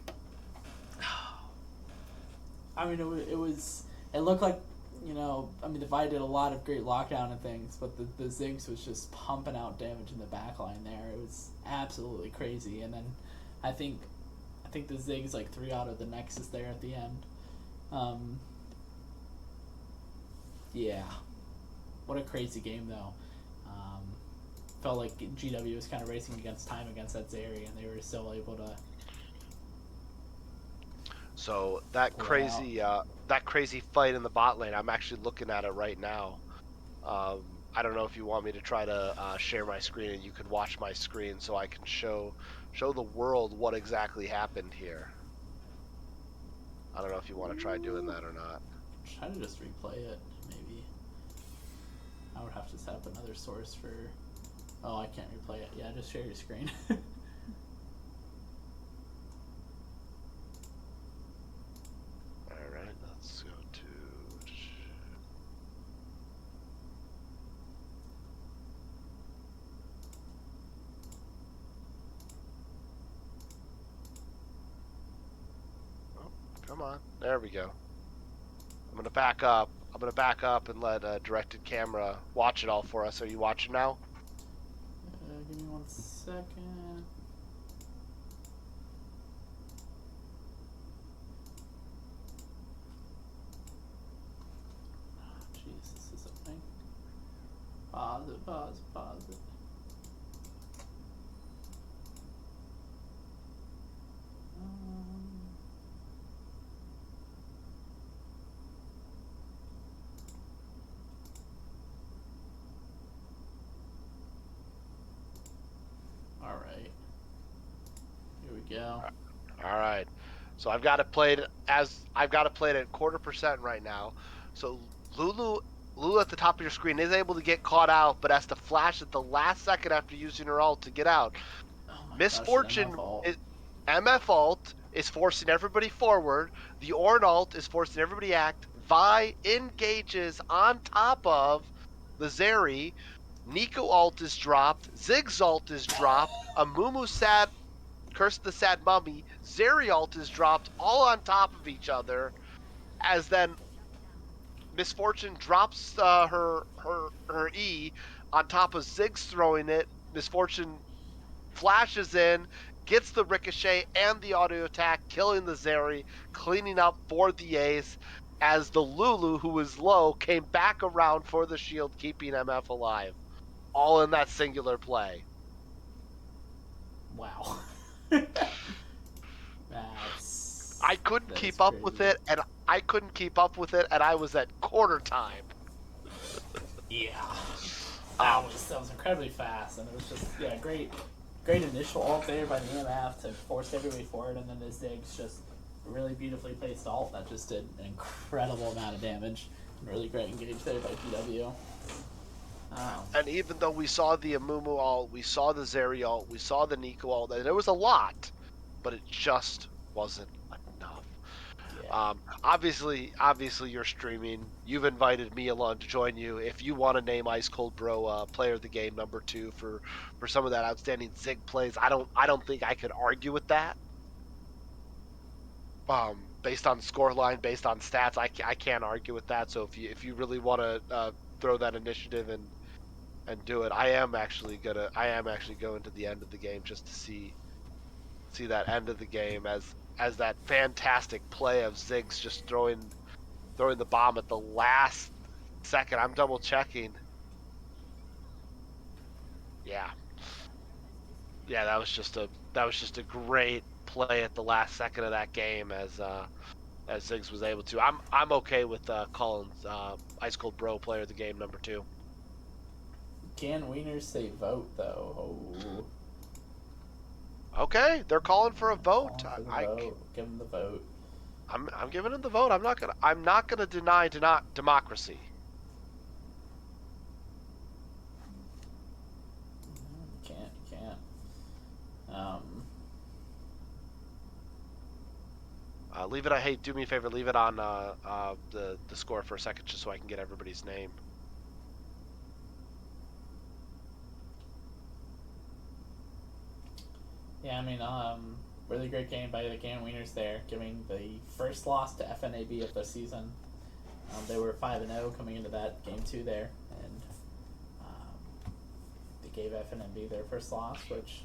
I mean, it looked like, the Vi did a lot of great lockdown and things, but the Ziggs was just pumping out damage in the backline there. It was absolutely crazy. And then I think the Ziggs like 3 out of the Nexus there at the end. Yeah. What a crazy game, though. Felt like GW was kind of racing against time against that Zeri, and they were still able to. So that crazy fight in the bot lane. I'm actually looking at it right now. I don't know if you want me to try to share my screen and you could watch my screen so I can show the world what exactly happened here. I don't know if you want to try doing that or not. Try to just replay it, maybe. I would have to set up another source for. Oh, I can't replay it. Yeah, just share your screen. Alright, let's go to. Oh, come on. There we go. I'm gonna back up. And let directed camera watch it all for us. Are you watching now? Give me 1 second. Jeez, this is a thing. Pause it. Alright. Here we go. All right. So I've got it played at 0.25% right now. So Lulu at the top of your screen is able to get caught out, but has to flash at the last second after using her ult to get out. Oh my Misfortune gosh, is MF ult is forcing everybody forward. The Ornn ult is forcing everybody to act. Vi engages on top of the Zeri. Nico ult is dropped. Ziggs ult is dropped. Amumu Sad Curse of the Sad Mummy, Zeri ult is dropped all on top of each other, as then Misfortune drops her E on top of Ziggs throwing it. Misfortune flashes in, gets the ricochet and the auto attack, killing the Zeri, cleaning up for the ace. as the Lulu, who was low, came back around for the shield, keeping MF alive. All in that singular play. Wow. That's I couldn't that is keep up with crazy. it, and I was at quarter time. Yeah. Um, That was incredibly fast, and it was just great initial ult there by the EMF to force everybody forward, and then the Ziggs just really beautifully placed ult that just did an incredible amount of damage. Really great engage there by PW. and even though we saw the Amumu ult, we saw the Zeri ult, we saw the Nico ult, and there was a lot, but it just wasn't enough. Yeah. Obviously, you're streaming. You've invited me along to join you. If you want to name Ice Cold Bro player of the game #2 for some of that outstanding Zig plays, I don't think I could argue with that. Based on scoreline, based on stats, I can't argue with that. So if you really want to throw that initiative and do it, I am actually going to the end of the game just to see that end of the game as that fantastic play of Ziggs just throwing the bomb at the last second. I'm double checking. Yeah, that was just a great play at the last second of that game as Ziggs was able to. I'm okay with calling Ice Cold Bro player of the game #2. Can wieners say vote though? Oh. Okay, they're calling for a vote. Calling for the vote. Give them the vote. I'm giving them the vote. I'm not gonna deny democracy. You can't. Um, Leave it. Hey, do me a favor. Leave it on the score for a second, just so I can get everybody's name. yeah, I mean, really great game by the Can Wieners there, giving the first loss to FNAB of the season. They were 5-0 coming into that game 2 there, and they gave FNAB their first loss, which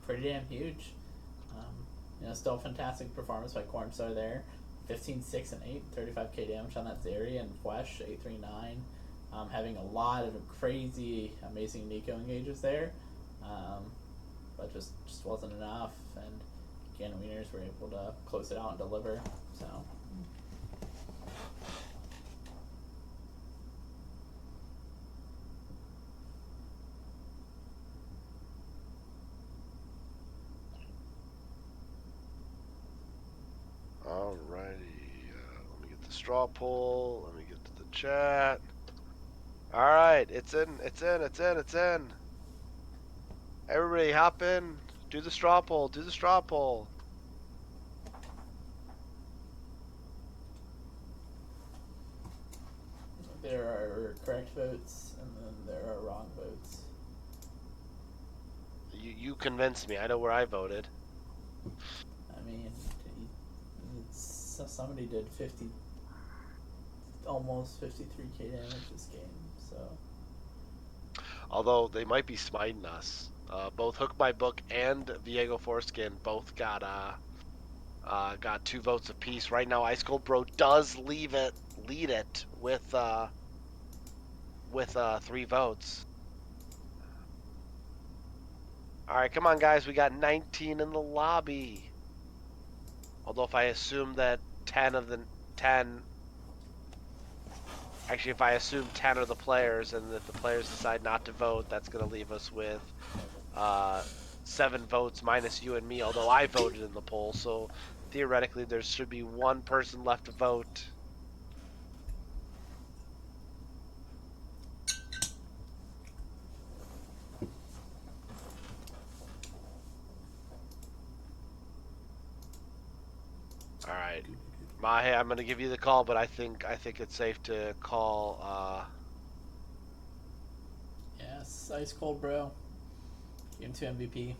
pretty damn huge. Still fantastic performance by Cornstar there. 15, 6, and 8, 35k damage on that Zeri, and Flesh 839, having a lot of crazy, amazing Nico engages there, but just wasn't enough. And again, Wieners were able to close it out and deliver. So. Alrighty, let me get the straw poll. Let me get to the chat. All right, it's in. Everybody hop in. Do the straw poll. There are correct votes, and then there are wrong votes. You convinced me. I know where I voted. I mean, somebody did 50, almost 53k damage this game, so. Although they might be smiting us. Both Hook My Book and Viego Foreskin both got 2 votes apiece. Right now, Ice Cold Bro does lead it with 3 votes. All right, come on, guys. We got 19 in the lobby. Although if I assume that 10 of the 10, actually, if I assume 10 are the players, and if the players decide not to vote, that's going to leave us with 7 votes minus you and me. Although I voted in the poll, so theoretically there should be 1 person left to vote. All right, Mahe, I'm gonna give you the call, but I think it's safe to call. Yes, Ice Cold Bro. Game 2 MVP.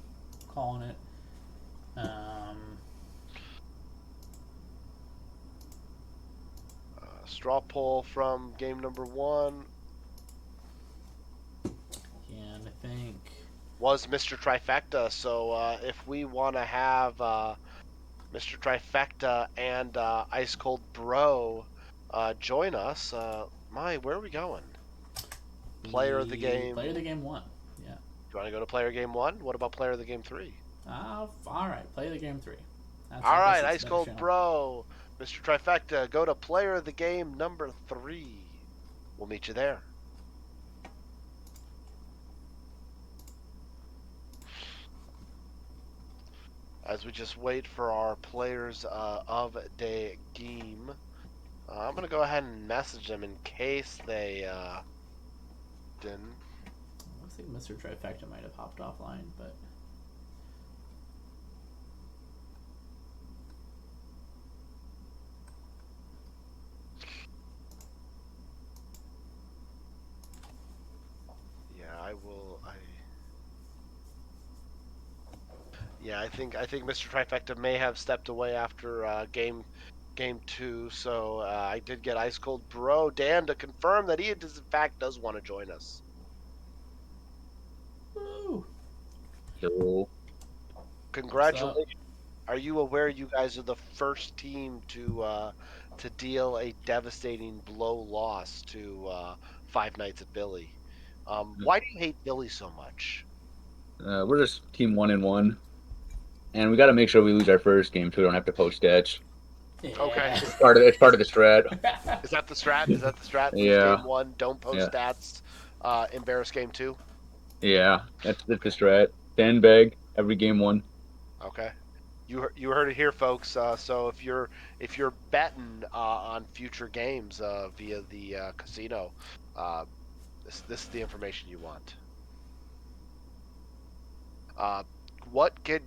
Calling it. Straw poll from game #1 Yeah, and I think. was Mr. Trifecta. So if we want to have Mr. Trifecta and Ice Cold Bro join us. Where are we going? Player of the game. Player of the game 1. Yeah. Do you want to go to player game 1? What about player of the game 3? All right. Player of the game 3. All I guess right, it's a Ice better Cold channel. Bro, Mr. Trifecta, go to player of the game number 3. We'll meet you there. As we just wait for our players of the game, I'm gonna go ahead and message them in case they didn't. Looks like Mr. Trifecta might have hopped offline, but Yeah, I will. Yeah, I think Mr. Trifecta may have stepped away after game 2. So I did get Ice Cold Bro Dan to confirm that he in fact does want to join us. woo! Yo. Congratulations. Are you aware you guys are the first team to deal a devastating blow loss to Five Nights at Billy? Why do you hate Billy so much? We're just team 1-1, and we got to make sure we lose our first game so we don't have to post stats. Yeah. Okay. It's part of the strat. Is that the strat? Is that the strat? Lose Yeah. game 1, don't post Yeah. stats, embarrass game 2? Yeah, that's the strat. Sandbag every game 1. Okay. You heard it here, folks. So if you're betting on future games via the casino, this is the information you want. What could?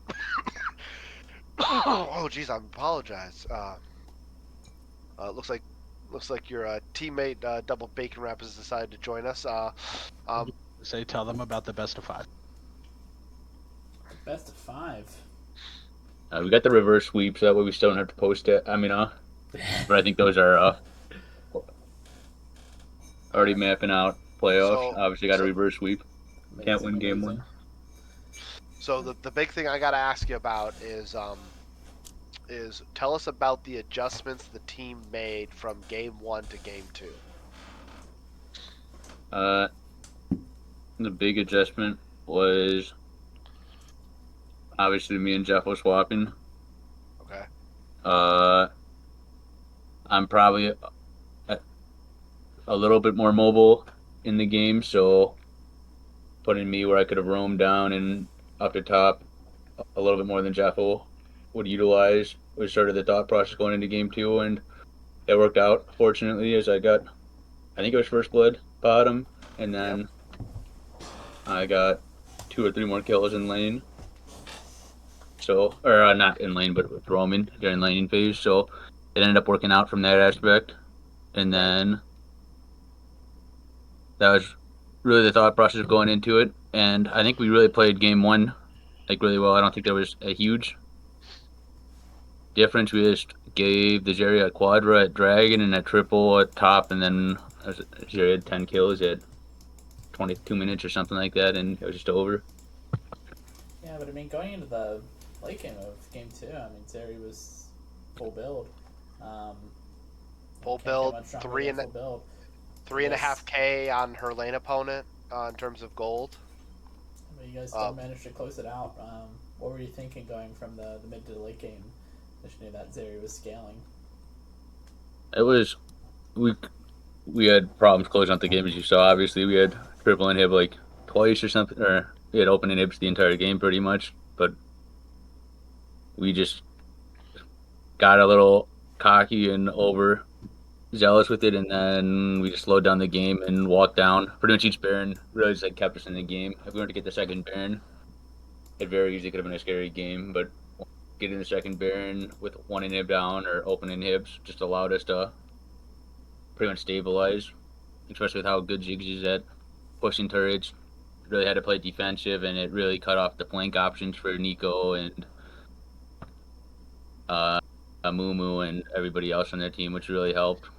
Oh, geez, I apologize. Looks like your teammate Double Bacon Wrap has decided to join us. Tell them about the best of 5. Best of 5. We got the reverse sweep, so that way we still don't have to post it. But I think those are already mapping out playoffs. Obviously, got a reverse sweep. Can't win game 1. So the big thing I gotta ask you about is tell us about the adjustments the team made from game 1 to game 2. The big adjustment was obviously me and Jeff was swapping. Okay. I'm probably a little bit more mobile in the game, so putting me where I could have roamed down and up the top a little bit more than Jeff would utilize was sort of the thought process going into game 2, and it worked out, fortunately, as I think it was first blood bottom, and then I got 2 or 3 more kills in lane. So, or not in lane, but with roaming during laning phase. So it ended up working out from that aspect. And then that was really the thought process going into it. And I think we really played game 1 like really well. I don't think there was a huge difference. We just gave the Jerry a quadra at Dragon and a triple at top, and then Jerry had 10 kills at 22 minutes or something like that, and it was just over. Yeah, but I mean, going into the late game of game 2, I mean, Zeri was full build. Full build, 3.5K on her lane opponent in terms of gold. I mean, you guys still managed to close it out. What were you thinking going from the mid to the late game? Just knew that Zeri was scaling. It was we had problems closing out the game, as you saw. Obviously, we had triple inhib like twice or something, or we had open inhibs the entire game pretty much. But we just got a little cocky and over zealous with it, and then we just slowed down the game and walked down. Pretty much each Baron really just kept us in the game. If we were to get the second Baron, it very easily could have been a scary game, but getting the second Baron with 1 inhib down or open inhibs just allowed us to pretty much stabilize, especially with how good Jigs is at pushing turrets. Really had to play defensive, and it really cut off the flank options for Nico and Mumu and everybody else on their team, which really helped.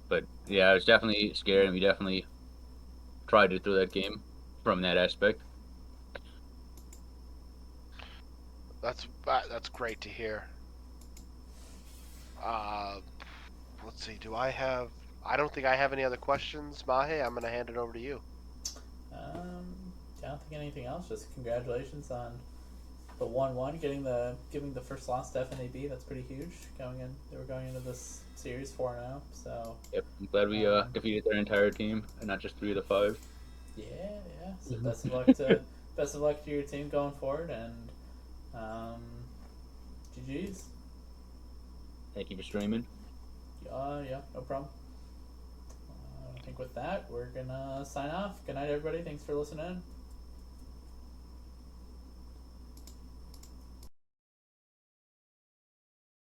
But yeah, it was definitely scary, and we definitely tried to throw that game from that aspect. That's great to hear. Let's see. Do I have? I don't think I have any other questions, Mahe. I'm gonna hand it over to you. I don't think anything else. Just congratulations on the 1-1, giving the first loss to FNAB. That's pretty huge. They were going into this series 4-0. So Yep, I'm glad we defeated their entire team and not just 3 of the 5. yeah. So best of luck to your team going forward, and GG's. Thank you for streaming. Yeah, no problem. I think with that, we're gonna sign off. Good night, everybody. Thanks for listening.